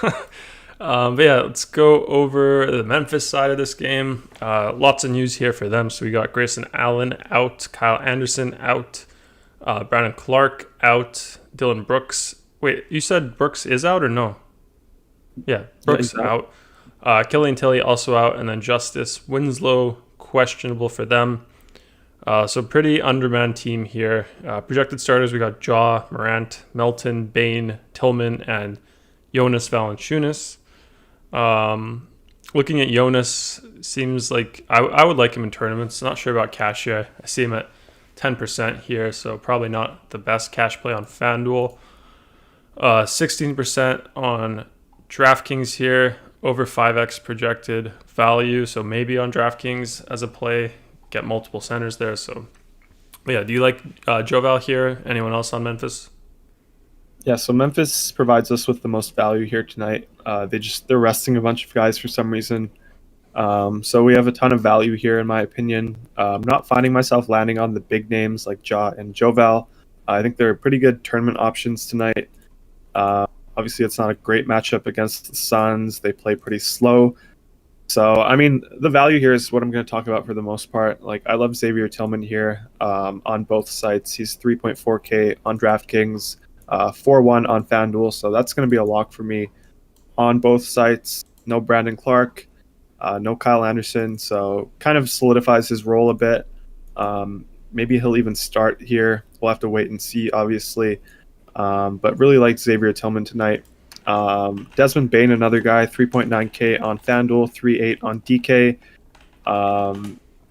But yeah, let's go over the Memphis side of this game. Lots of news here for them. So we got Grayson Allen out, Kyle Anderson out, Brandon Clark out, Dylan Brooks. Wait, you said Brooks is out or no? Yeah, Brooks out. Killian Tilly also out, and then Justice Winslow questionable for them. So pretty undermanned team here. Projected starters, we got Jaw, Morant, Melton, Bain, Tillman, and Jonas Valanciunas. Looking at Jonas, seems like I would like him in tournaments. Not sure about cash yet. I see him at 10% here, so probably not the best cash play on FanDuel. 16% on DraftKings here. over 5x projected value, so maybe on DraftKings as a play, get multiple centers there. So yeah, do you like Joval here? Anyone else on Memphis? Yeah, so Memphis provides us with the most value here tonight. They're resting a bunch of guys for some reason. So we have a ton of value here, in my opinion. I'm not finding myself landing on the big names like Ja and Joval. I think they're pretty good tournament options tonight. Obviously, it's not a great matchup against the Suns. They play pretty slow. So, I mean, the value here is what I'm going to talk about for the most part. Like, I love Xavier Tillman here on both sites. He's 3.4K on DraftKings, 4-1 on FanDuel. So that's going to be a lock for me on both sites. No Brandon Clark, no Kyle Anderson. So kind of solidifies his role a bit. Maybe he'll even start here. We'll have to wait and see, obviously. But really liked Xavier Tillman tonight. Desmond Bane, another guy, 3.9K on FanDuel, 3.8 on DK.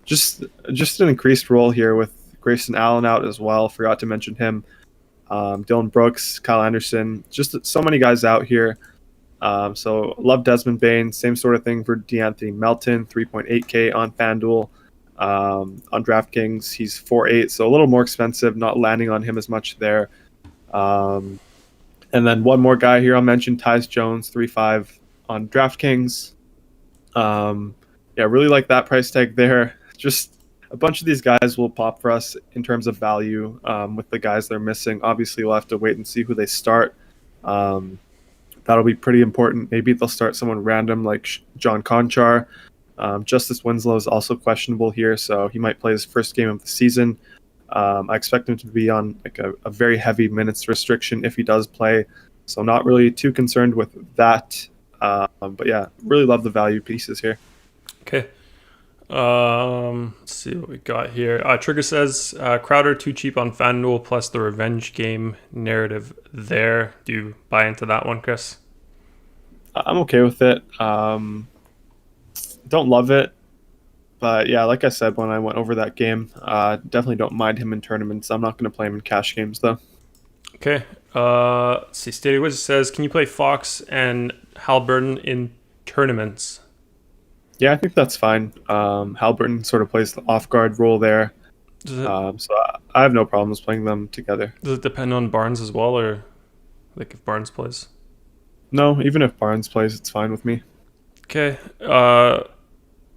Just an increased role here with Grayson Allen out as well. Forgot to mention him. Dylan Brooks, Kyle Anderson, just so many guys out here. So love Desmond Bane. Same sort of thing for DeAnthony Melton, 3.8K on FanDuel. On DraftKings, he's 4.8, so a little more expensive, not landing on him as much there. And then one more guy here I'll mention, Tyus Jones, 3.5 on DraftKings. Yeah, really like that price tag there. Just a bunch of these guys will pop for us in terms of value with the guys they're missing. Obviously, we'll have to wait and see who they start. That'll be pretty important. Maybe they'll start someone random like John Conchar. Justice Winslow is also questionable here, so he might play his first game of the season. I expect him to be on like a very heavy minutes restriction if he does play, so not really too concerned with that. But yeah, really love the value pieces here. Okay. Let's see what we got here. Trigger says Crowder too cheap on FanDuel plus the revenge game narrative there. Do you buy into that one, Chris? I'm okay with it. Don't love it. But yeah, like I said, when I went over that game, definitely don't mind him in tournaments. I'm not going to play him in cash games, though. Okay. Let's see. Stadia Wizard says, can you play Fox and Burton in tournaments? Yeah, I think that's fine. Burton sort of plays the off-guard role there. So I have no problems playing them together. Does it depend on Barnes as well, or like if Barnes plays? No, even if Barnes plays, it's fine with me. Okay.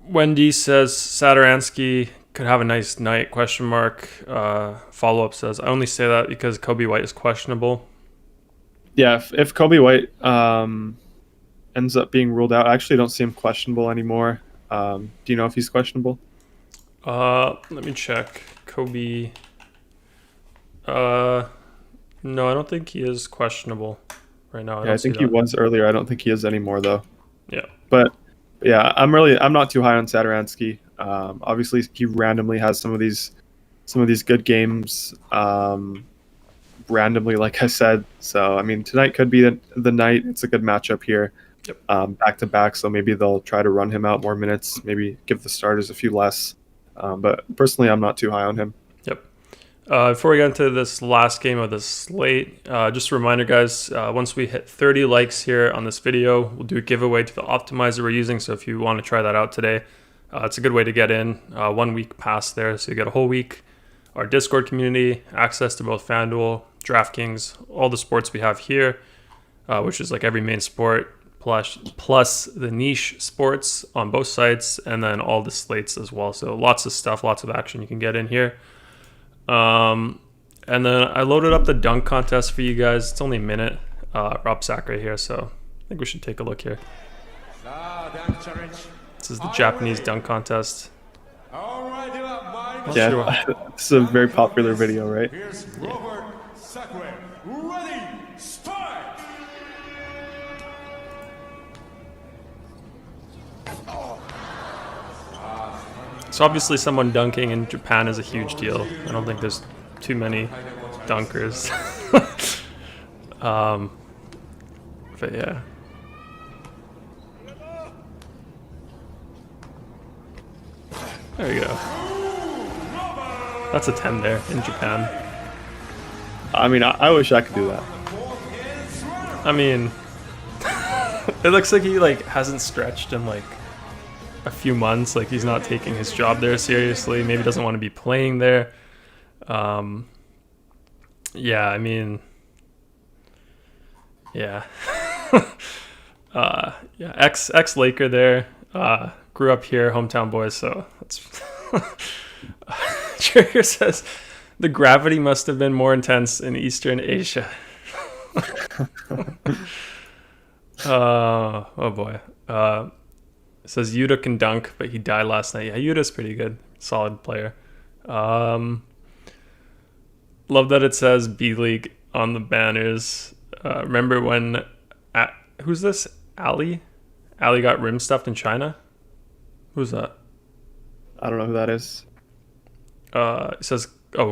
Wendy says Satoransky could have a nice night, question mark. Follow-up says, I only say that because Kobe White is questionable. Yeah, if Kobe White ends up being ruled out, I actually don't see him questionable anymore. Do you know if he's questionable? Let me check. Kobe. No, I don't think he is questionable right now. I think he was earlier. I don't think he is anymore, though. Yeah. But yeah, I'm not too high on Satoransky. Obviously, he randomly has some of these good games. Randomly, like I said. So I mean, tonight could be the night. It's a good matchup here. Yep. Back to back. So maybe they'll try to run him out more minutes. Maybe give the starters a few less. But personally, I'm not too high on him. Yep. Before we get into this last game of the slate, just a reminder, guys, once we hit 30 likes here on this video, we'll do a giveaway to the optimizer we're using. So if you want to try that out today, it's a good way to get in. 1 week pass there, so you get a whole week. Our Discord community, access to both FanDuel, DraftKings, all the sports we have here, which is like every main sport, plus the niche sports on both sites, and then all the slates as well. So lots of stuff, lots of action you can get in here. And then I loaded up the dunk contest for you guys. It's only a minute. Rob Sack right here, so I think we should take a look here. This is the Japanese dunk contest. Yeah, this is a very popular video, right? So obviously someone dunking in Japan is a huge deal. I don't think there's too many dunkers. But yeah. There you go. That's a 10 there in Japan. I mean, I wish I could do that. I mean, It looks like he like hasn't stretched in like a few months. Like he's not taking his job there seriously. Maybe doesn't want to be playing there. Yeah, I mean, yeah. Yeah, ex Laker there. Grew up here, hometown boys. So that's. Trigger says the gravity must have been more intense in Eastern Asia. Oh boy. It says Yuta can dunk, but he died last night. Yeah, Yuta's pretty good. Solid player. Love that it says B League on the banners. Remember when who's this? Ali? Ali got rim stuffed in China? Who's that? I don't know who that is. It says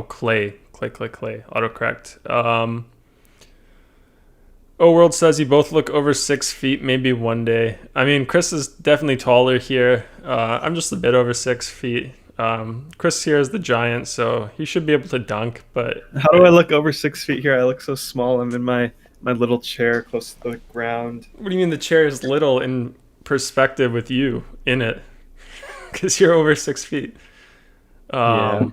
Clay. Autocorrect. World says you both look over 6 feet, maybe one day. I mean, Chris is definitely taller here. I'm just a bit over 6 feet. Chris here is the giant, so he should be able to dunk. But how do I look over 6 feet here? I look so small. I'm in my little chair close to the ground. What do you mean the chair is little in perspective with you in it? Because you're over 6 feet. Yeah.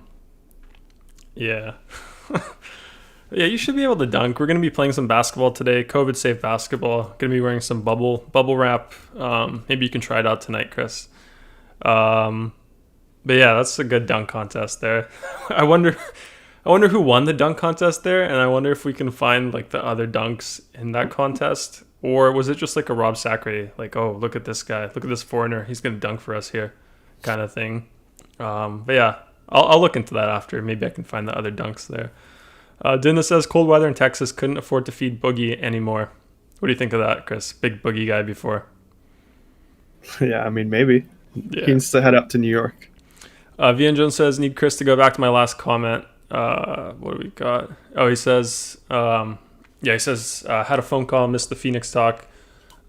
Yeah, you should be able to dunk. We're going to be playing some basketball today, COVID-safe basketball. Going to be wearing some bubble wrap. Maybe you can try it out tonight, Chris. But yeah, that's a good dunk contest there. I wonder who won the dunk contest there, and I wonder if we can find like the other dunks in that contest, or was it just like a Rob Sacre, like, oh, look at this guy, look at this foreigner, he's going to dunk for us here, kind of thing. But yeah, I'll look into that after. Maybe I can find the other dunks there. Dinda says cold weather in Texas, couldn't afford to feed Boogie anymore. What do you think of that, Chris? Big Boogie guy before. Yeah, I mean, maybe. Yeah. He needs to head up to New York. Vian Jones says, need Chris to go back to my last comment. What do we got? Oh, he says, had a phone call, missed the Phoenix talk.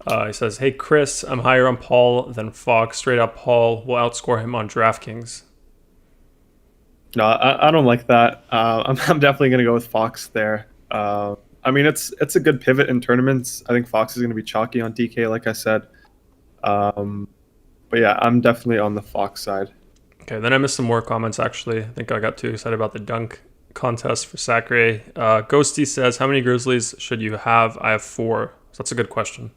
He says, hey, Chris, I'm higher on Paul than Fox. Straight up, Paul will outscore him on DraftKings. No, I don't like that. I'm definitely going to go with Fox there. I mean, it's a good pivot in tournaments. I think Fox is going to be chalky on DK, like I said. But yeah, I'm definitely on the Fox side. Okay, then I missed some more comments, actually. I think I got too excited about the dunk contest for Sacre. Ghosty says, how many Grizzlies should you have? I have 4. So that's a good question.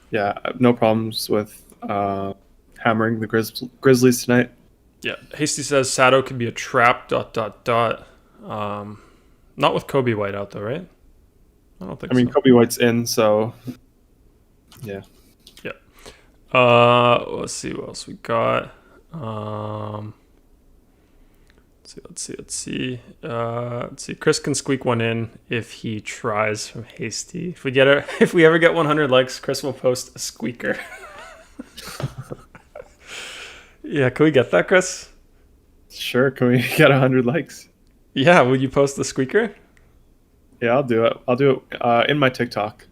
Yeah, no problems with hammering the Grizzlies tonight. Yeah, Hasty says Sato could be a trap, ... Not with Kobe White out, though, right? I don't think so. I mean, Kobe White's in, so yeah. Yeah. Let's see what else we got. Let's see. Chris can squeak one in if he tries from Hasty. If we ever get 100 likes, Chris will post a squeaker. Yeah, can we get that, Chris? Sure. Can we get 100 likes? Yeah, would you post the squeaker? Yeah, I'll do it. I'll do it in my TikTok.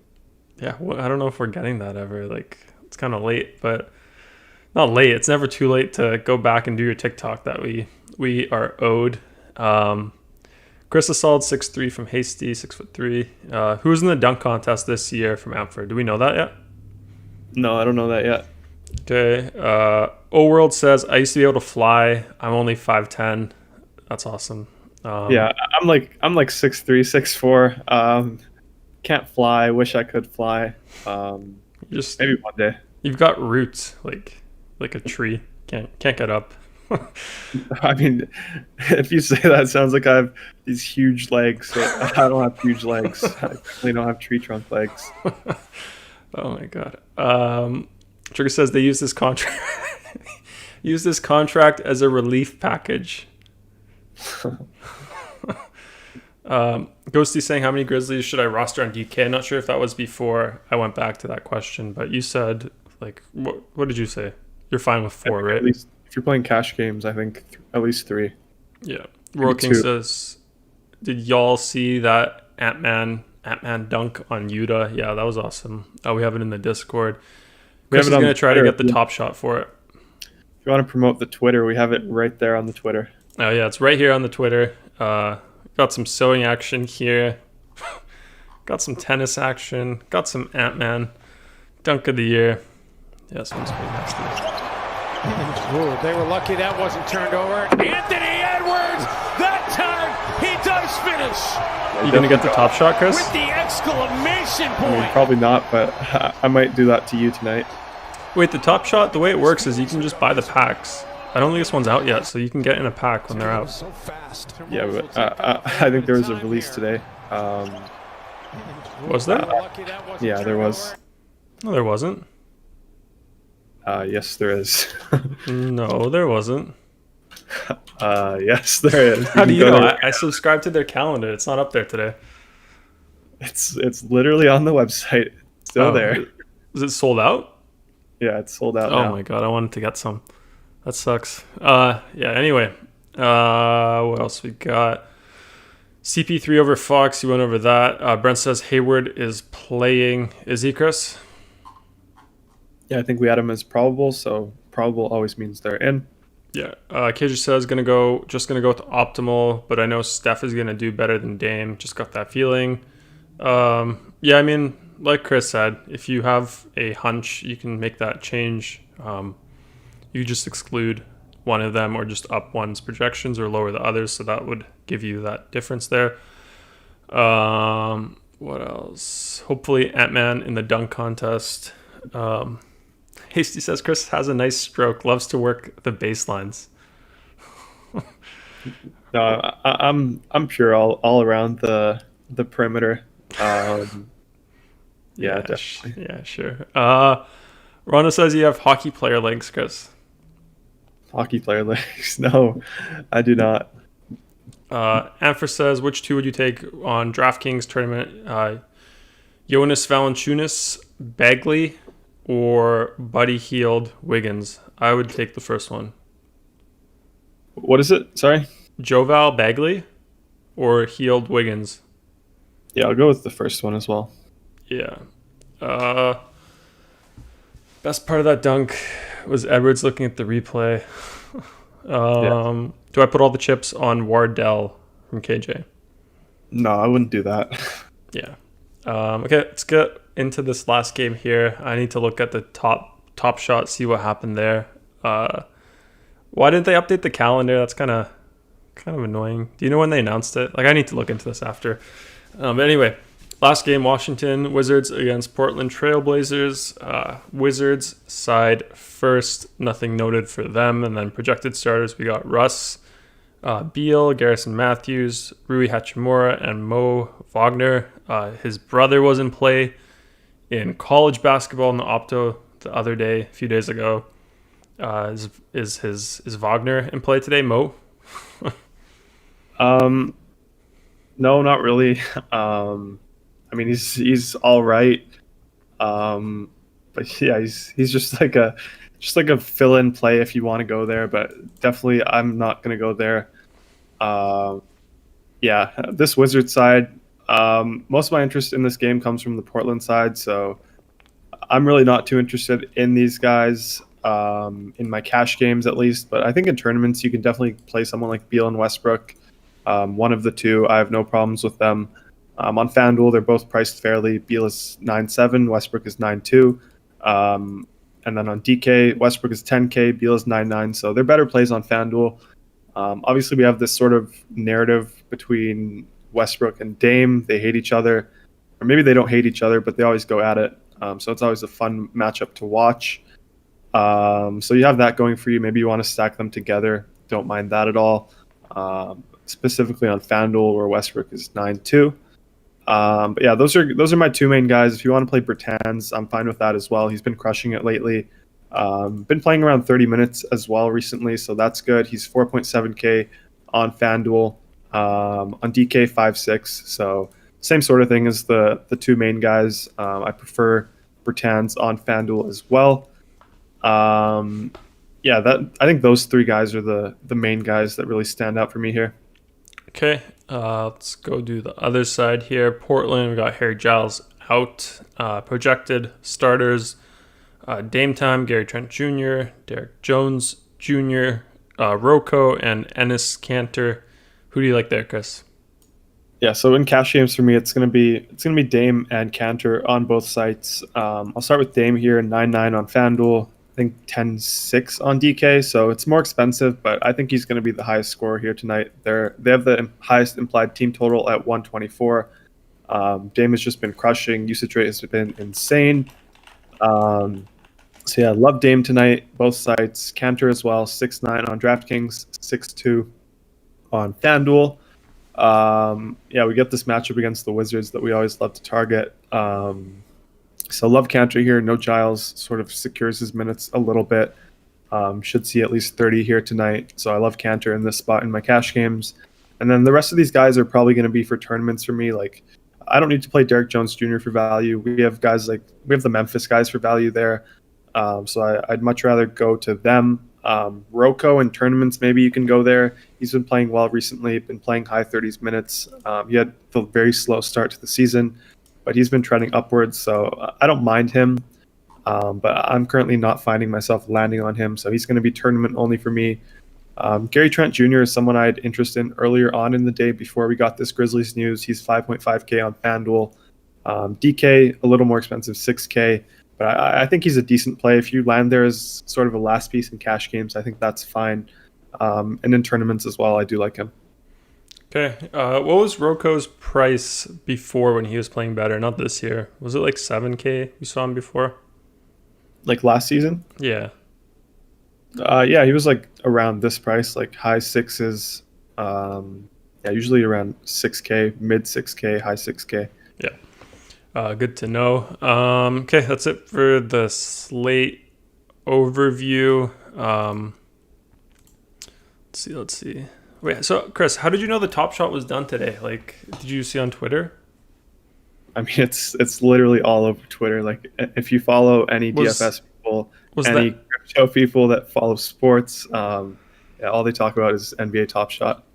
Yeah, well, I don't know if we're getting that ever. Like, it's kind of late, but not late. It's never too late to go back and do your TikTok that we are owed. Chris is solid 6'3" from Hasty, 6'3". Who's in the dunk contest this year from Amford? Do we know that yet? No, I don't know that yet. Okay. World says, I used to be able to fly. I'm only 5'10". That's awesome. Yeah, I'm like 6'3", 6'4". Can't fly. Wish I could fly. Just maybe one day. You've got roots like a tree. Can't get up. I mean, if you say that, it sounds like I have these huge legs. I don't have huge legs. I definitely don't have tree trunk legs. Oh my god. Trigger says they use this contract as a relief package. Ghosty saying, how many Grizzlies should I roster on DK? I'm not sure if that was before I went back to that question, but you said, like, what did you say? You're fine with 4, right? At least if you're playing cash games, I think at least 3. Yeah. World King says, did y'all see that Ant-Man dunk on Yuta? Yeah, that was awesome. We have it in the Discord. Chris is going to try to get the top shot for it. If you want to promote the Twitter, we have it right there on the Twitter. Oh, yeah, it's right here on the Twitter. Got some sewing action here. Got some tennis action. Got some Ant-Man. Dunk of the year. Yeah, this one's pretty nasty. Ooh, they were lucky that wasn't turned over. Anthony Edwards, that time he does finish. You gonna get the top shot, Chris? With the exclamation point. I mean, probably not, but I might do that to you tonight. Wait, the top shot, the way it works is you can just buy the packs. I don't think this one's out yet, so you can get in a pack when they're out. Yeah, but I think there was a release today. Was there? Yeah, there was. No, there wasn't. Yes, there is. No, there wasn't. Yes, there is. How do you know? I subscribed to their calendar. It's not up there today. It's literally on the website. It's still there. Is it sold out? Yeah, it's sold out Oh now. my god, I wanted to get some. That sucks. Yeah, anyway. What else we got? CP3 over Fox. You went over that. Brent says Hayward is playing. Is he, Chris? Yeah, I think we had him as probable, so probable always means they're in. Yeah. KJ says gonna go with optimal, but I know Steph is gonna do better than Dame. Just got that feeling. Yeah, I mean, like Chris said, if you have a hunch, you can make that change. You just exclude one of them or just up one's projections or lower the others, so that would give you that difference there. What else? Hopefully Ant-Man in the dunk contest. Hasty says Chris has a nice stroke, loves to work the baselines. No, I'm pure all around the perimeter. Yeah, definitely. Yeah, sure. Rona says you have hockey player legs, Chris. Hockey player legs? No, I do not. Ampher says, which two would you take on DraftKings tournament? Jonas Valanciunas, Bagley, or Buddy Hield, Wiggins? I would take the first one. What is it? Sorry? Joval, Bagley, or Hield, Wiggins? Yeah, I'll go with the first one as well. Yeah. Best part of that dunk was Edwards looking at the replay. Do I put all the chips on Wardell from KJ? No, I wouldn't do that. Yeah. Okay, let's get into this last game here. I need to look at the top shot, see what happened there. Why didn't they update the calendar? That's kind of annoying. Do you know when they announced it? Like, I need to look into this after. But anyway, last game, Washington Wizards against Portland Trailblazers. Wizards side first, nothing noted for them. And then projected starters, we got Russ, Beal, Garrison Matthews, Rui Hachimura, and Mo Wagner. His brother was in play in college basketball in the Opto the other day, a few days ago. Is Wagner in play today, Mo? No, not really. I mean, he's all right. But yeah, he's just like a fill-in play if you want to go there. But definitely, I'm not gonna go there. Yeah, this Wizards side. Most of my interest in this game comes from the Portland side, so I'm really not too interested in these guys. In my cash games at least, but I think in tournaments you can definitely play someone like Beal and Westbrook. One of the two, I have no problems with them. On FanDuel, they're both priced fairly. Beal is 9.7, Westbrook is 9.2. And then on DK, Westbrook is 10K, Beal is 9.9. So they're better plays on FanDuel. Obviously, we have this sort of narrative between Westbrook and Dame. They hate each other, or maybe they don't hate each other, but they always go at it. So it's always a fun matchup to watch. So you have that going for you. Maybe you want to stack them together. Don't mind that at all. Specifically on FanDuel, where Westbrook is 9.2. But yeah, those are my two main guys. If you want to play Bertans, I'm fine with that as well. He's been crushing it lately. Been playing around 30 minutes as well recently, so that's good. He's 4.7K on FanDuel. On DK 5.6. So same sort of thing as the two main guys. I prefer Bertans on FanDuel as well. Yeah, I think those three guys are the main guys that really stand out for me here. Okay, let's go do the other side here. Portland, we got Harry Giles out. Projected starters, Dame Time, Gary Trent Jr., Derek Jones Jr., Rocco, and Ennis Cantor. Who do you like there, Chris? Yeah, so in cash games for me, it's gonna be Dame and Cantor on both sites. I'll start with Dame here, 9-9 on FanDuel. I think 10-6 on DK, so it's more expensive, but I think he's going to be the highest scorer here tonight. They have the highest implied team total at 124. Dame has just been crushing. Usage rate has been insane. So yeah, love Dame tonight, both sites. Cantor as well, 6-9 on DraftKings, 6-2 on FanDuel. Yeah, we get this matchup against the Wizards that we always love to target. So love Cantor here. No Giles sort of secures his minutes a little bit. Should see at least 30 here tonight. So I love Cantor in this spot in my cash games. And then the rest of these guys are probably going to be for tournaments for me. Like, I don't need to play Derek Jones Jr. for value. We have the Memphis guys for value there. So I'd much rather go to them. Rocco in tournaments, maybe you can go there. He's been playing well recently, been playing high 30s minutes. He had the very slow start to the season, but he's been trending upwards, so I don't mind him. But I'm currently not finding myself landing on him, so he's going to be tournament only for me. Garry Trent Jr. is someone I had interest in earlier on in the day before we got this Grizzlies news. He's 5.5K on FanDuel. DK, a little more expensive, 6K. But I think he's a decent play. If you land there as sort of a last piece in cash games, I think that's fine. And in tournaments as well, I do like him. Okay. What was Rocco's price before when he was playing better? Not this year. Was it like 7K you saw him before? Like last season? Yeah. Yeah, he was like around this price, like high sixes. Yeah, usually around 6K, mid 6K, high 6K. Yeah. Good to know. Okay, that's it for the slate overview. Let's see. Wait, so Chris, how did you know the Top Shot was done today? Like, did you see on Twitter? I mean, it's literally all over Twitter. Like, if you follow any DFS people, any crypto people that follow sports, yeah, all they talk about is NBA Top Shot.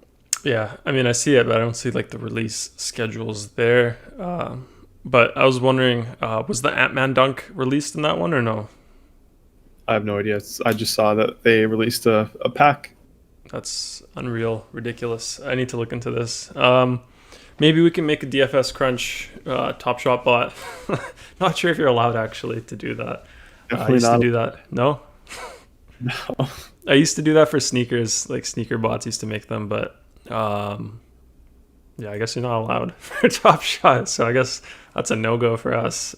Yeah, I mean, I see it, but I don't see like the release schedules there. But I was wondering, was the Ant-Man dunk released in that one or no? I have no idea. I just saw that they released a pack. That's unreal, ridiculous. I need to look into this. Maybe we can make a DFS Crunch Top Shot bot. Not sure if you're allowed actually to do that. I used to do that. No? No. I used to do that for sneakers, like sneaker bots used to make them, but yeah, I guess you're not allowed for Top Shot. So I guess that's a no-go for us.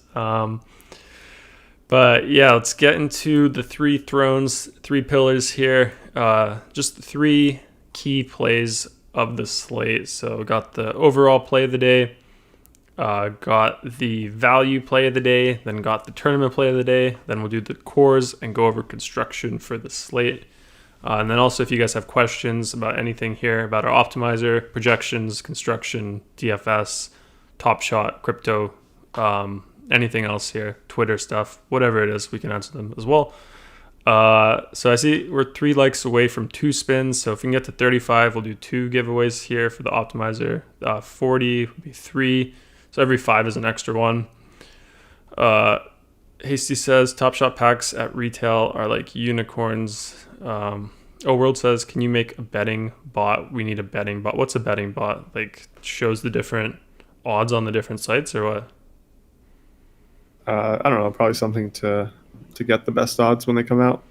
But yeah, let's get into the three pillars here. Just three key plays of the slate. So got the overall play of the day, got the value play of the day, then got the tournament play of the day. Then we'll do the cores and go over construction for the slate. And then also if you guys have questions about anything here, about our optimizer, projections, construction, DFS, Top Shot, crypto, anything else here, Twitter stuff, whatever it is, we can answer them as well. So I see we're 3 likes away from 2 spins. So if we can get to 35, we'll do 2 giveaways here for the optimizer. 40 would be 3. So every 5 is an extra one. Hasty says Top Shot packs at retail are like unicorns. World says, can you make a betting bot? We need a betting bot. What's a betting bot? Like shows the different odds on the different sites or what? I don't know, probably something to get the best odds when they come out.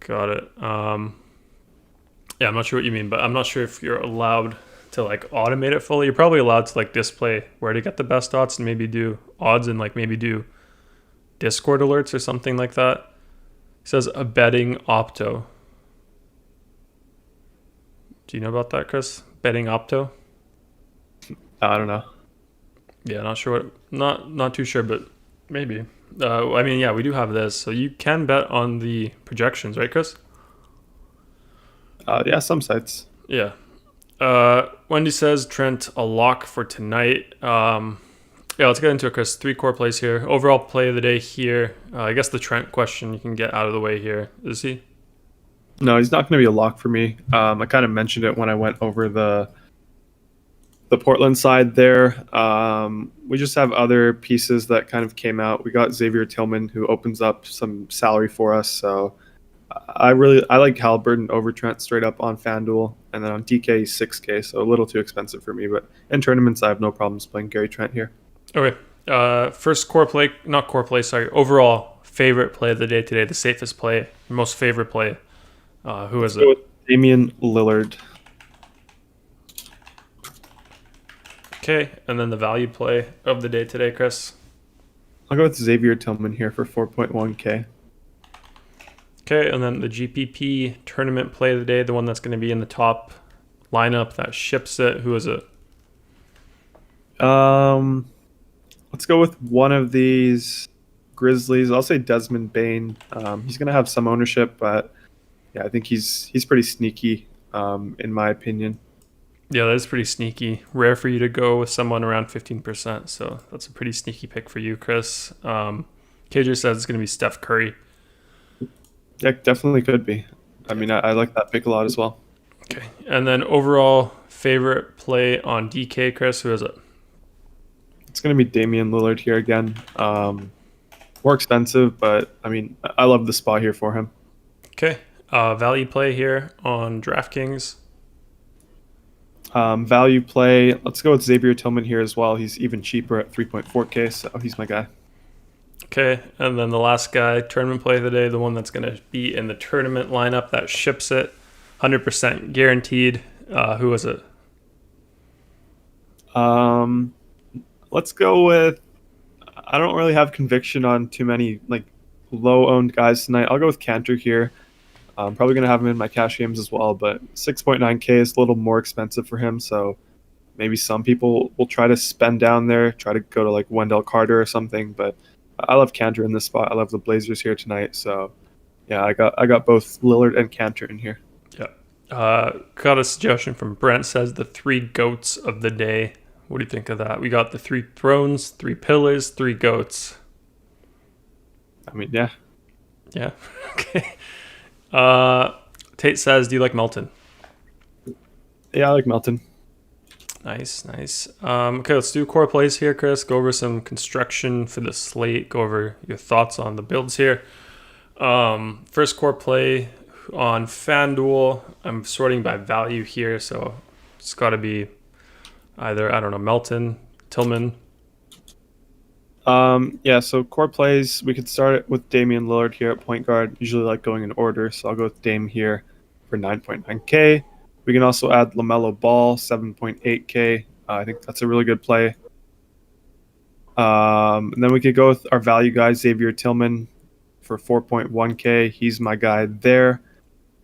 Got it. Yeah, I'm not sure what you mean, but I'm not sure if you're allowed to like automate it fully. You're probably allowed to like display where to get the best odds and maybe do odds and like maybe do Discord alerts or something like that. It says a betting opto. Do you know about that, Chris? Betting opto? I don't know. Yeah, not sure not too sure, but maybe. I mean, yeah, we do have this. So you can bet on the projections, right, Chris? Yeah, some sites. Yeah. Wendy says Trent a lock for tonight. Yeah, let's get into it, Chris. 3 core plays here. Overall play of the day here. I guess the Trent question you can get out of the way here. Is he? No, he's not going to be a lock for me. I kind of mentioned it when I went over the Portland side there. We just have other pieces that kind of came out. We got Xavier Tillman, who opens up some salary for us. So I like Halliburton over Trent straight up on FanDuel, and then on DK he's 6K, so a little too expensive for me. But in tournaments, I have no problems playing Garry Trent here. Okay. First not core play, sorry. Overall favorite play of the day today, the safest play, most favorite play. Who is it? With Damian Lillard. Okay, and then the value play of the day today, Chris. I'll go with Xavier Tillman here for 4.1K. Okay, and then the GPP tournament play of the day, the one that's going to be in the top lineup that ships it. Who is it? Let's go with one of these Grizzlies. I'll say Desmond Bane. He's going to have some ownership, but yeah, I think he's pretty sneaky, in my opinion. Yeah, that is pretty sneaky. Rare for you to go with someone around 15%, so that's a pretty sneaky pick for you, Chris. KJ says it's going to be Seth Curry. Yeah, definitely could be. I mean, I like that pick a lot as well. Okay, and then overall favorite play on DK, Chris, who is it? It's going to be Damian Lillard here again. More expensive, but I mean, I love the spot here for him. Okay, value play here on DraftKings. Value play, let's go with Xavier Tillman here as well. He's even cheaper at 3.4K, so he's my guy. Okay, and then the last guy, tournament play of the day, the one that's going to be in the tournament lineup that ships it, 100% guaranteed. Who is it? Let's go with, I don't really have conviction on too many like low-owned guys tonight. I'll go with Cantor here. I'm probably going to have him in my cash games as well, but 6.9K is a little more expensive for him, so maybe some people will try to spend down there, try to go to like Wendell Carter or something, but I love Cantor in this spot. I love the Blazers here tonight, so yeah, I got both Lillard and Cantor in here. Yeah. Got a suggestion from Brent, says the 3 goats of the day. What do you think of that? We got the 3 thrones, 3 pillars, 3 goats. I mean, yeah. Yeah. Okay. Tate says, do you like Melton? Yeah, I like Melton. Nice. Okay, let's do core plays here, Chris. Go over some construction for the slate. Go over your thoughts on the builds here. First core play on FanDuel. I'm sorting by value here, so it's got to be either, I don't know, Melton, Tillman. Yeah, so core plays, we could start it with Damian Lillard here at point guard. Usually like going in order, so I'll go with Dame here for 9.9K. We can also add LaMelo Ball, 7.8K. I think that's a really good play. And then we could go with our value guy, Xavier Tillman, for 4.1K. He's my guy there.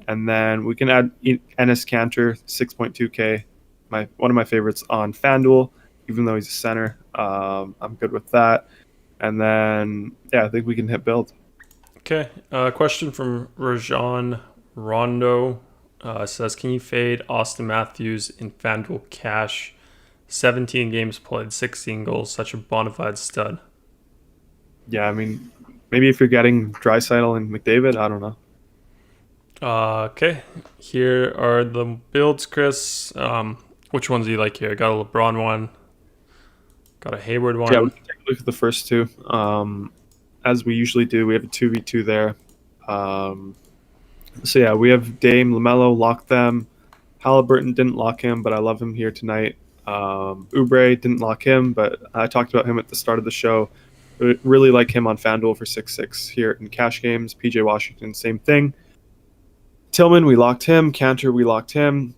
And then we can add Enes Cantor, 6.2K. One of my favorites on FanDuel, even though he's a center. I'm good with that. And then, yeah, I think we can hit build. Okay. Question from Rajan Rondo. Says, can you fade Austin Matthews in FanDuel Cash? 17 games played, 16 goals, such a bona fide stud. Yeah, I mean, maybe if you're getting Draisaitl and McDavid, I don't know. Okay, here are the builds, Chris. Which ones do you like here? Got a LeBron one, got a Hayward one. Yeah, we can take a look at the first two. As we usually do, we have a 2v2 there. So yeah, we have Dame, LaMelo, lock them. Halliburton didn't lock him, but I love him here tonight. Oubre didn't lock him, but I talked about him at the start of the show. Really like him on FanDuel for 6.6 here in cash games. PJ Washington, same thing. Tillman, we locked him. Cantor, we locked him.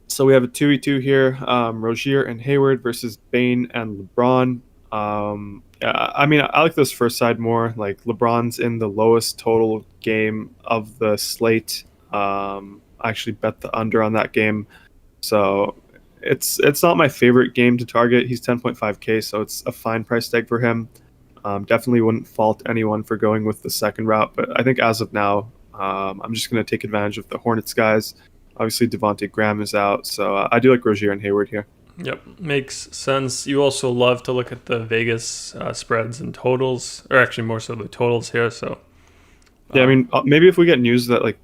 So we have a 2v2 here. Rozier and Hayward versus Bane and LeBron. I mean, I like this first side more. Like, LeBron's in the lowest total game of the slate. I actually bet the under on that game. So it's not my favorite game to target. He's 10.5K, so it's a fine price tag for him. Definitely wouldn't fault anyone for going with the second route, but I think as of now, I'm just going to take advantage of the Hornets guys. Obviously, Devontae Graham is out, so I do like Rozier and Hayward here. Yep, makes sense. You also love to look at the Vegas spreads and totals, or actually more so the totals here. So yeah, I mean, maybe if we get news that like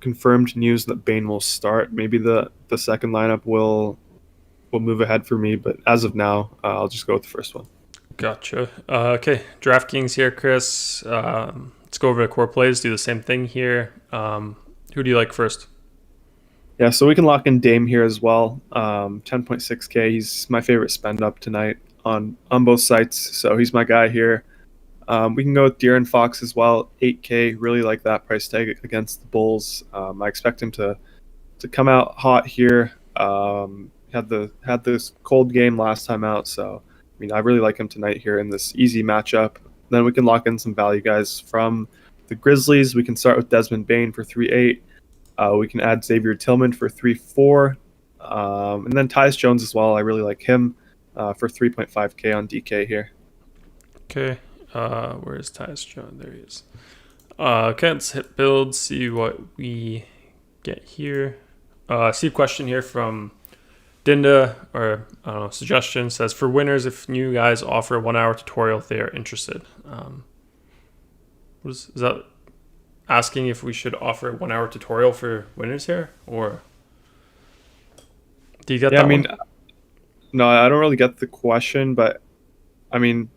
confirmed news that Bane will start, maybe the second lineup will move ahead for me. But as of now, I'll just go with the first one. Gotcha. Okay, DraftKings here, Chris. let's go over the core plays, do the same thing here. Who do you like first? Yeah, so we can lock in Dame here as well. 10.6K. He's my favorite spend up tonight on both sites, so he's my guy here. We can go with De'Aaron Fox as well. 8K. Really like that price tag against the Bulls. I expect him to come out hot here. Had this cold game last time out, so I mean I really like him tonight here in this easy matchup. Then we can lock in some value guys from the Grizzlies. We can start with Desmond Bane for 3.8. We can add Xavier Tillman for 3.4, and then Tyus Jones as well. I really like him for 3.5K on DK here. Okay, where is Tyus Jones? There he is. Okay, let's hit build, see what we get here. See a question here from Dinda, or I don't know, suggestion says, for winners, if new guys offer a 1 hour tutorial if they are interested. Is that asking if we should offer a 1 hour tutorial for winners here, or do you get that? I mean, no, I don't really get the question, but I mean,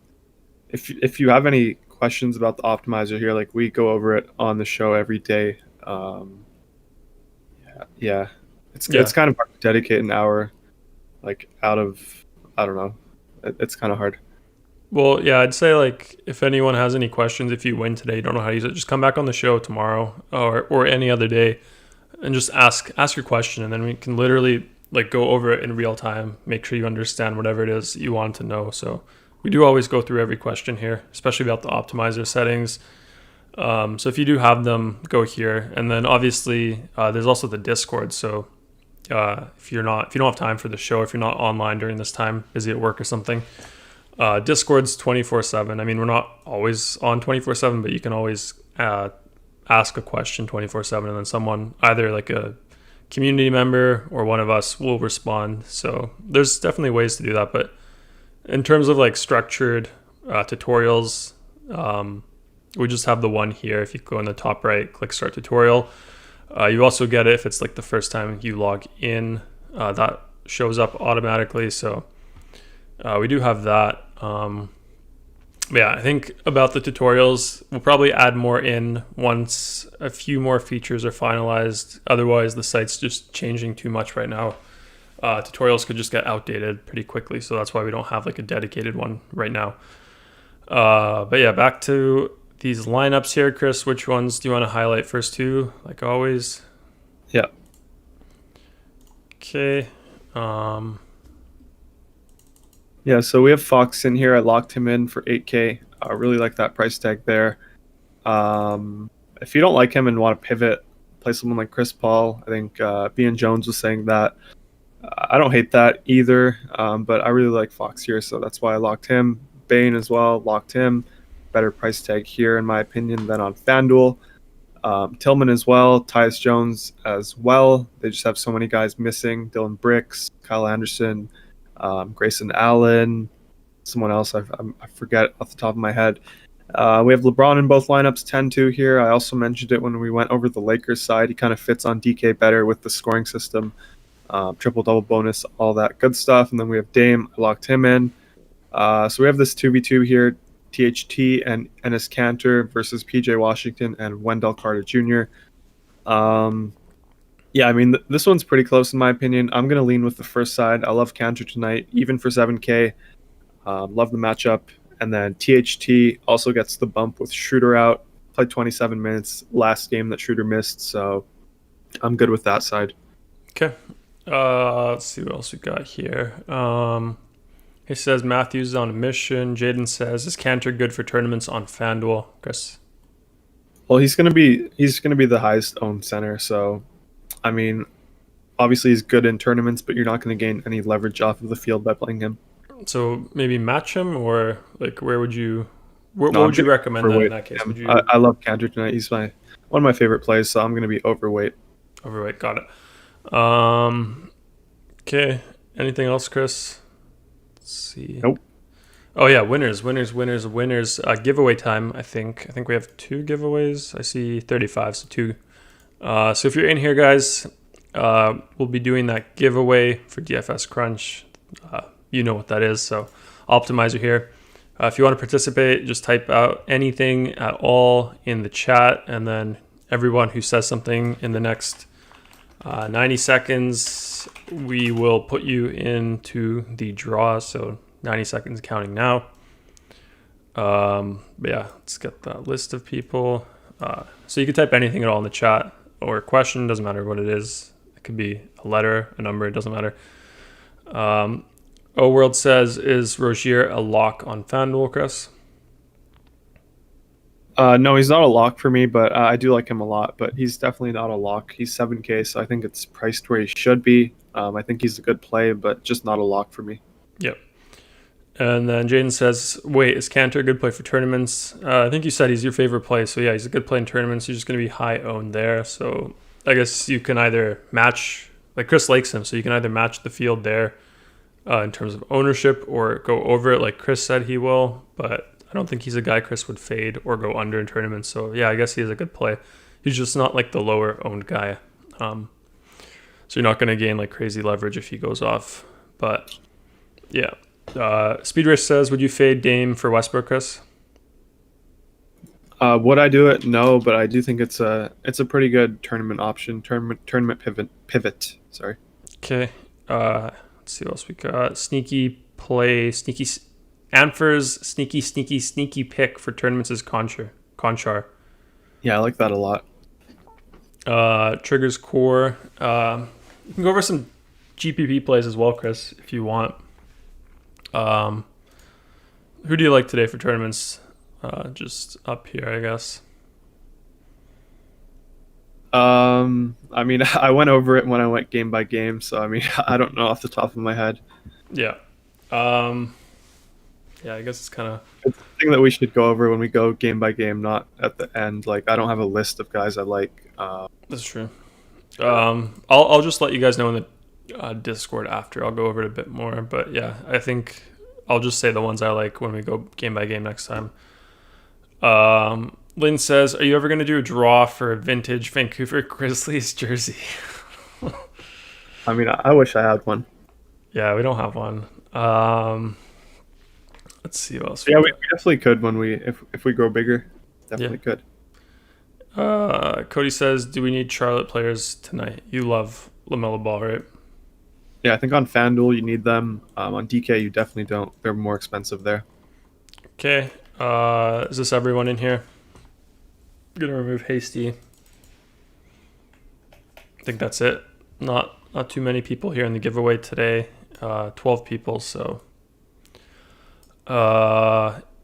if you have any questions about the optimizer here, like we go over it on the show every day. It's kind of hard to dedicate an hour, like out of, I don't know, it's kind of hard. Well, yeah, I'd say like if anyone has any questions, if you win today, you don't know how to use it, just come back on the show tomorrow or any other day and just ask your question, and then we can literally like go over it in real time, make sure you understand whatever it is you want to know. So we do always go through every question here, especially about the optimizer settings. So if you do have them, go here. And then obviously there's also the Discord. So if you don't have time for the show, if you're not online during this time, busy at work or something, Discord's 24/7. I mean, we're not always on 24/7, but you can always ask a question 24/7, and then someone, either like a community member or one of us, will respond. So there's definitely ways to do that. But in terms of like structured tutorials, we just have the one here. If you go in the top right, click start tutorial. You also get it if it's like the first time you log in. That shows up automatically. So we do have that. Yeah, I think about the tutorials, we'll probably add more in once a few more features are finalized. Otherwise, the site's just changing too much right now. Tutorials could just get outdated pretty quickly. So that's why we don't have like a dedicated one right now. But yeah, back to these lineups here. Chris, which ones do you want to highlight first two, like always? Yeah. Okay. Yeah, so we have Fox in here. I locked him in for 8K. I really like that price tag there. If you don't like him and want to pivot, play someone like Chris Paul. I think Bean Jones was saying that. I don't hate that either, but I really like Fox here, so that's why I locked him. Bane as well, locked him. Better price tag here, in my opinion, than on FanDuel. Tillman as well, Tyus Jones as well. They just have so many guys missing. Dylan Brooks, Kyle Anderson, Grayson Allen, someone else I forget off the top of my head. We have LeBron in both lineups, 10-2 here. I also mentioned it when we went over the Lakers side. He kind of fits on DK better with the scoring system, triple-double bonus, all that good stuff. And then we have Dame. I locked him in. So we have this 2v2 here, THT and Enes Cantor versus PJ Washington and Wendell Carter Jr. Yeah, I mean, this one's pretty close in my opinion. I'm going to lean with the first side. I love Cantor tonight, even for 7K. Love the matchup. And then THT also gets the bump with Schroeder out. Played 27 minutes last game that Schroeder missed, so I'm good with that side. Okay. Let's see what else we got here. He says Matthews is on a mission. Jaden says, is Cantor good for tournaments on FanDuel? Chris? Well, he's gonna be the highest owned center, so I mean, obviously he's good in tournaments, but you're not going to gain any leverage off of the field by playing him. So maybe match him, or like what would you recommend then in that case? I love Cantor tonight. He's one of my favorite plays, so I'm going to be overweight. Overweight, got it. Okay. Anything else, Chris? Let's see. Nope. Oh yeah, winners. Giveaway time. I think we have 2 giveaways. I see 35, so 2. So if you're in here, guys, we'll be doing that giveaway for DFS Crunch. You know what that is. So optimizer here. If you want to participate, just type out anything at all in the chat, and then everyone who says something in the next 90 seconds, we will put you into the draw. So 90 seconds counting now. But yeah, let's get that list of people. So you can type anything at all in the chat, or a question, doesn't matter what it is. It could be a letter, a number, it doesn't matter. O World says, is Rozier a lock on FanDuel, Chris? No, he's not a lock for me, but I do like him a lot. But he's definitely not a lock. He's 7K, so I think it's priced where he should be. I think he's a good play, but just not a lock for me. Yep. And then Jaden says, wait, is Cantor a good play for tournaments? I think you said he's your favorite play. So yeah, he's a good play in tournaments. He's just going to be high owned there. So I guess you can either match, like Chris likes him, so you can either match the field there in terms of ownership, or go over it like Chris said he will. But I don't think he's a guy Chris would fade or go under in tournaments. So yeah, I guess he is a good play. He's just not like the lower owned guy. So you're not going to gain like crazy leverage if he goes off. But yeah. Speed Race says, would you fade Dame for Westbrook, Chris? Would I do it? No, but I do think it's a pretty good tournament option. Tournament pivot. Sorry. Okay. Let's see what else we got. Sneaky play, Anfer's sneaky pick for tournaments is Conchar. Yeah, I like that a lot. Triggers core. You can go over some GPP plays as well, Chris, if you want. Who do you like today for tournaments? Just up here, I guess. I mean, I went over it when I went game by game, so I mean, I don't know off the top of my head. Yeah. Yeah, I guess it's kind of... It's the thing that we should go over when we go game by game, not at the end. Like, I don't have a list of guys I like. That's true. I'll just let you guys know in the Discord after. I'll go over it a bit more. But yeah, I think I'll just say the ones I like when we go game by game next time. Lynn says, are you ever going to do a draw for a vintage Vancouver Grizzlies jersey? I mean, I wish I had one. Yeah, we don't have one. Let's see what else. Yeah, we definitely could when if we grow bigger. Definitely could. Cody says, do we need Charlotte players tonight? You love LaMelo Ball, right? Yeah, I think on FanDuel you need them. On DK you definitely don't. They're more expensive there. Okay. Is this everyone in here? I'm gonna remove Hasty. I think that's it. Not too many people here in the giveaway today. 12 people, so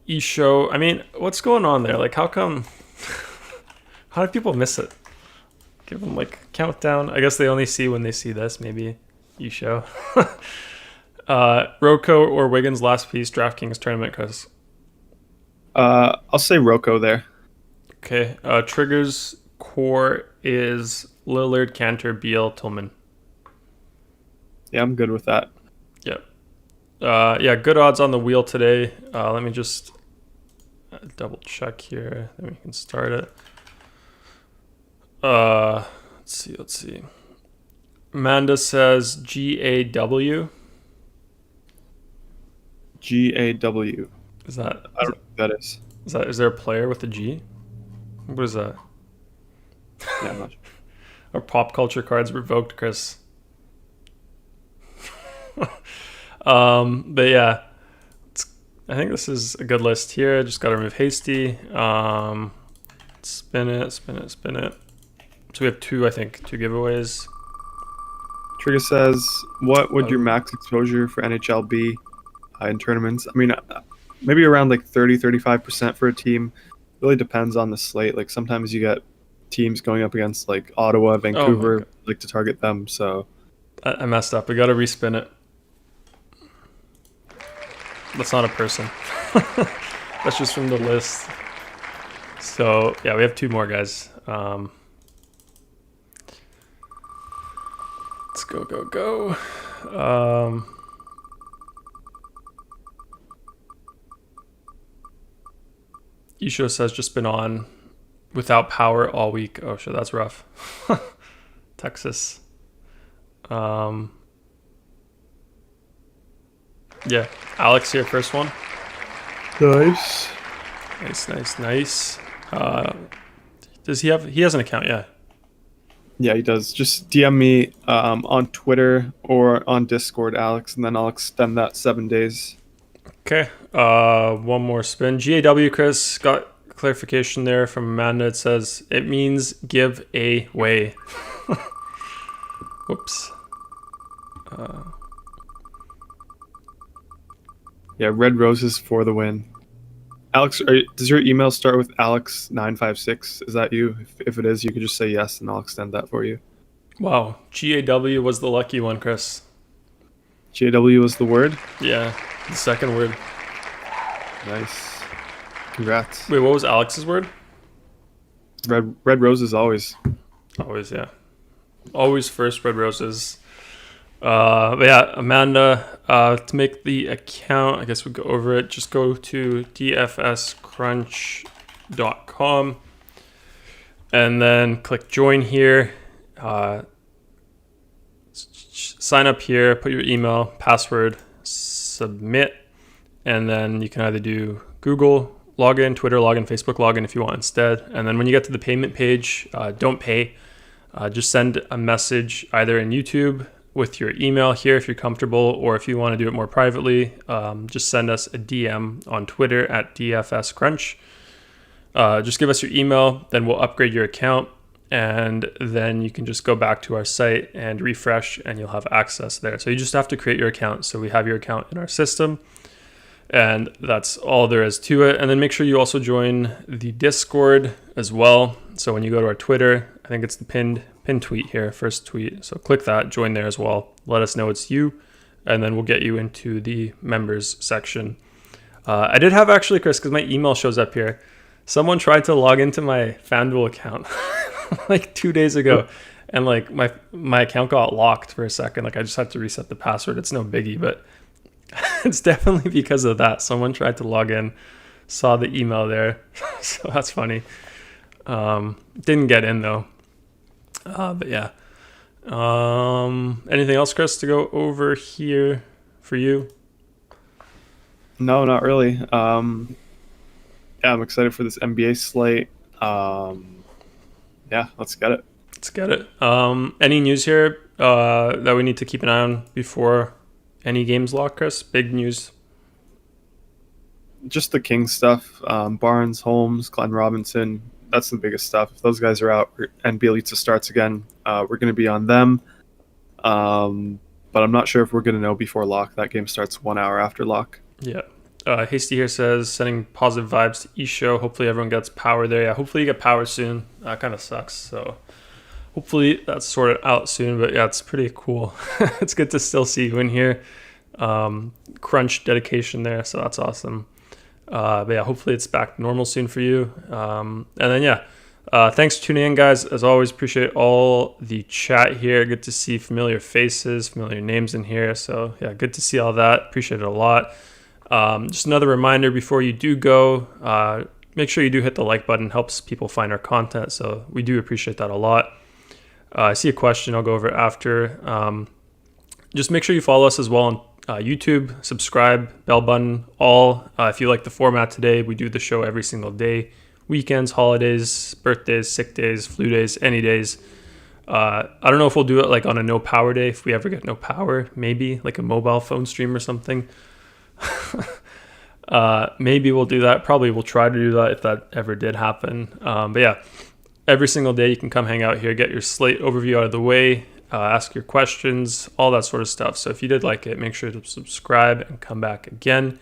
E-show. I mean, what's going on there? Like, how come how do people miss it? Give them like countdown. I guess they only see when they see this, maybe. E-show. Rocco or Wiggins last piece DraftKings tournament, Chris? I'll say Rocco there. Okay. Triggers core is Lillard, Cantor, Beal, Tillman. Yeah, I'm good with that. Yep. Yeah, good odds on the wheel today. Let me just double check here. Then we can start it. Let's see. Amanda says GAW. GAW. Is that? I don't know what that is. Is there a player with a G? What is that? Yeah, I'm not sure. Our pop culture cards revoked, Chris. But yeah, I think this is a good list here. Just got to remove Hasty. Spin it. So we have two giveaways. Trigger says, what would your max exposure for NHL be in tournaments? I mean, maybe around like 30-35% for a team. Really depends on the slate. Like sometimes you get teams going up against like Ottawa, Vancouver, like to target them. So I messed up. We got to respin it. That's not a person. That's just from the list. So yeah, we have two more guys. Let's go. Isho says just been on without power all week. Oh shit, that's rough. Texas. Yeah, Alex here, first one. Nice. Nice. Does he have? He has an account, yeah. Yeah, he does. Just DM me on Twitter or on Discord, Alex, and then I'll extend that 7 days. Okay. One more spin. GAW, Chris, got clarification there from Amanda. It says it means give away. Whoops. Yeah, red roses for the win. Alex, does your email start with Alex956? Is that you? If it is, you could just say yes, and I'll extend that for you. Wow. GAW was the lucky one, Chris. GAW was the word? Yeah, the second word. Nice. Congrats. Wait, what was Alex's word? Red roses always. Always, yeah. Always first, red roses. But yeah, Amanda, to make the account, I guess we'll go over it. Just go to dfscrunch.com and then click join here. Sign up here, put your email, password, submit, and then you can either do Google login, Twitter login, Facebook login if you want instead. And then when you get to the payment page, don't pay. Just send a message either in YouTube with your email here if you're comfortable, or if you want to do it more privately, just send us a DM on Twitter at DFSCrunch. Just give us your email, then we'll upgrade your account, and then you can just go back to our site and refresh, and you'll have access there. So you just have to create your account. So we have your account in our system, and that's all there is to it. And then make sure you also join the Discord as well. So when you go to our Twitter, I think it's the pinned tweet here, first tweet. So click that, join there as well. Let us know it's you, and then we'll get you into the members section. I did have actually, Chris, because my email shows up here, someone tried to log into my FanDuel account like 2 days ago, and like my account got locked for a second. Like I just had to reset the password. It's no biggie, but it's definitely because of that. Someone tried to log in, saw the email there, so that's funny. Didn't get in though. But yeah. Anything else, Chris, to go over here for you? No, not really. Yeah, I'm excited for this NBA slate. Yeah, let's get it. Any news here that we need to keep an eye on before any games lock, Chris? Big news? Just the Kings stuff. Barnes, Holmes, Glenn Robinson. That's the biggest stuff. If those guys are out and Bielitsa starts again, we're going to be on them. But I'm not sure if we're going to know before lock. That game starts 1 hour after lock. Yeah. Hasty here says, sending positive vibes to Show. Hopefully everyone gets power there. Yeah, hopefully you get power soon. That kind of sucks. So hopefully that's sorted out soon. But yeah, it's pretty cool. It's good to still see you in here. Crunch dedication there. So that's awesome. But yeah, hopefully it's back to normal soon for you. And then yeah, thanks for tuning in, guys. As always, appreciate all the chat here. Good to see familiar faces, familiar names in here. So yeah, good to see all that. Appreciate it a lot. Just another reminder before you do go, make sure you do hit the like button. Helps people find our content. So we do appreciate that a lot. I see a question I'll go over after. Just make sure you follow us as well on YouTube, subscribe, bell button, all. If you like the format today, we do the show every single day. Weekends, holidays, birthdays, sick days, flu days, any days. I don't know if we'll do it like on a no power day, if we ever get no power, maybe like a mobile phone stream or something. Maybe we'll do that. Probably we'll try to do that if that ever did happen. But yeah, every single day you can come hang out here, get your slate overview out of the way, ask your questions, all that sort of stuff. So if you did like it, make sure to subscribe and come back again.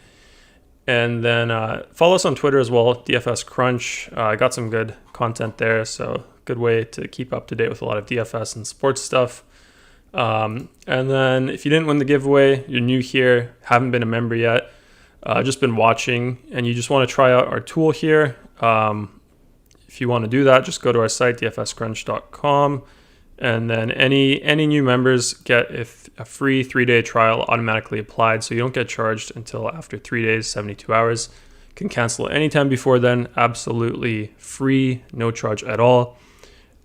And then follow us on Twitter as well, DFS Crunch. I got some good content there, so good way to keep up to date with a lot of DFS and sports stuff. And then if you didn't win the giveaway, you're new here, haven't been a member yet, just been watching, and you just want to try out our tool here. If you want to do that, just go to our site, dfscrunch.com. And then any new members get a free 3-day trial automatically applied, so you don't get charged until after 3 days, 72 hours. You can cancel anytime before then, absolutely free, no charge at all.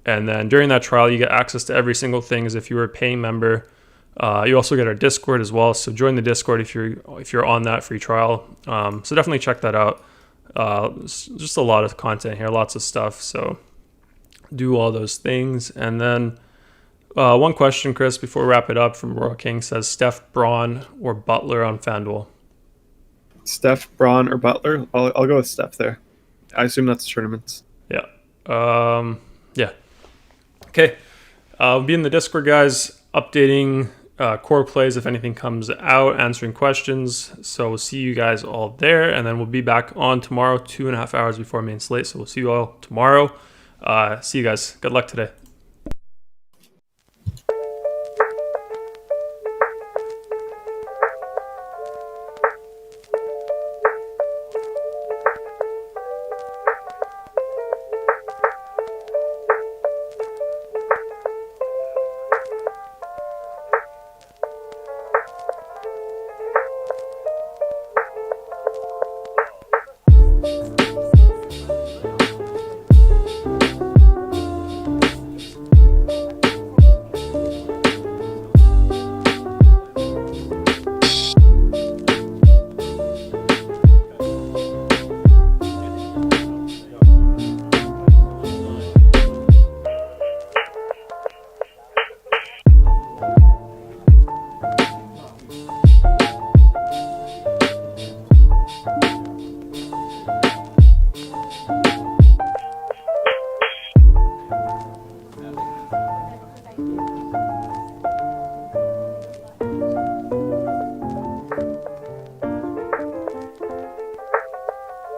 And then during that trial, you get access to every single thing as if you were a paying member. You also get our Discord as well, so join the Discord if you're on that free trial. So definitely check that out. Just a lot of content here, lots of stuff. So do all those things. And then one question, Chris, before we wrap it up, from Royal King says Steph, Braun, or Butler on FanDuel. Steph, Braun, or Butler? I'll go with Steph there. I assume that's tournaments. Yeah. Yeah. Okay. We'll be in the Discord, guys, updating core plays if anything comes out, answering questions. So we'll see you guys all there, and then we'll be back on tomorrow, 2.5 hours before main slate. So we'll see you all tomorrow. See you guys. Good luck today.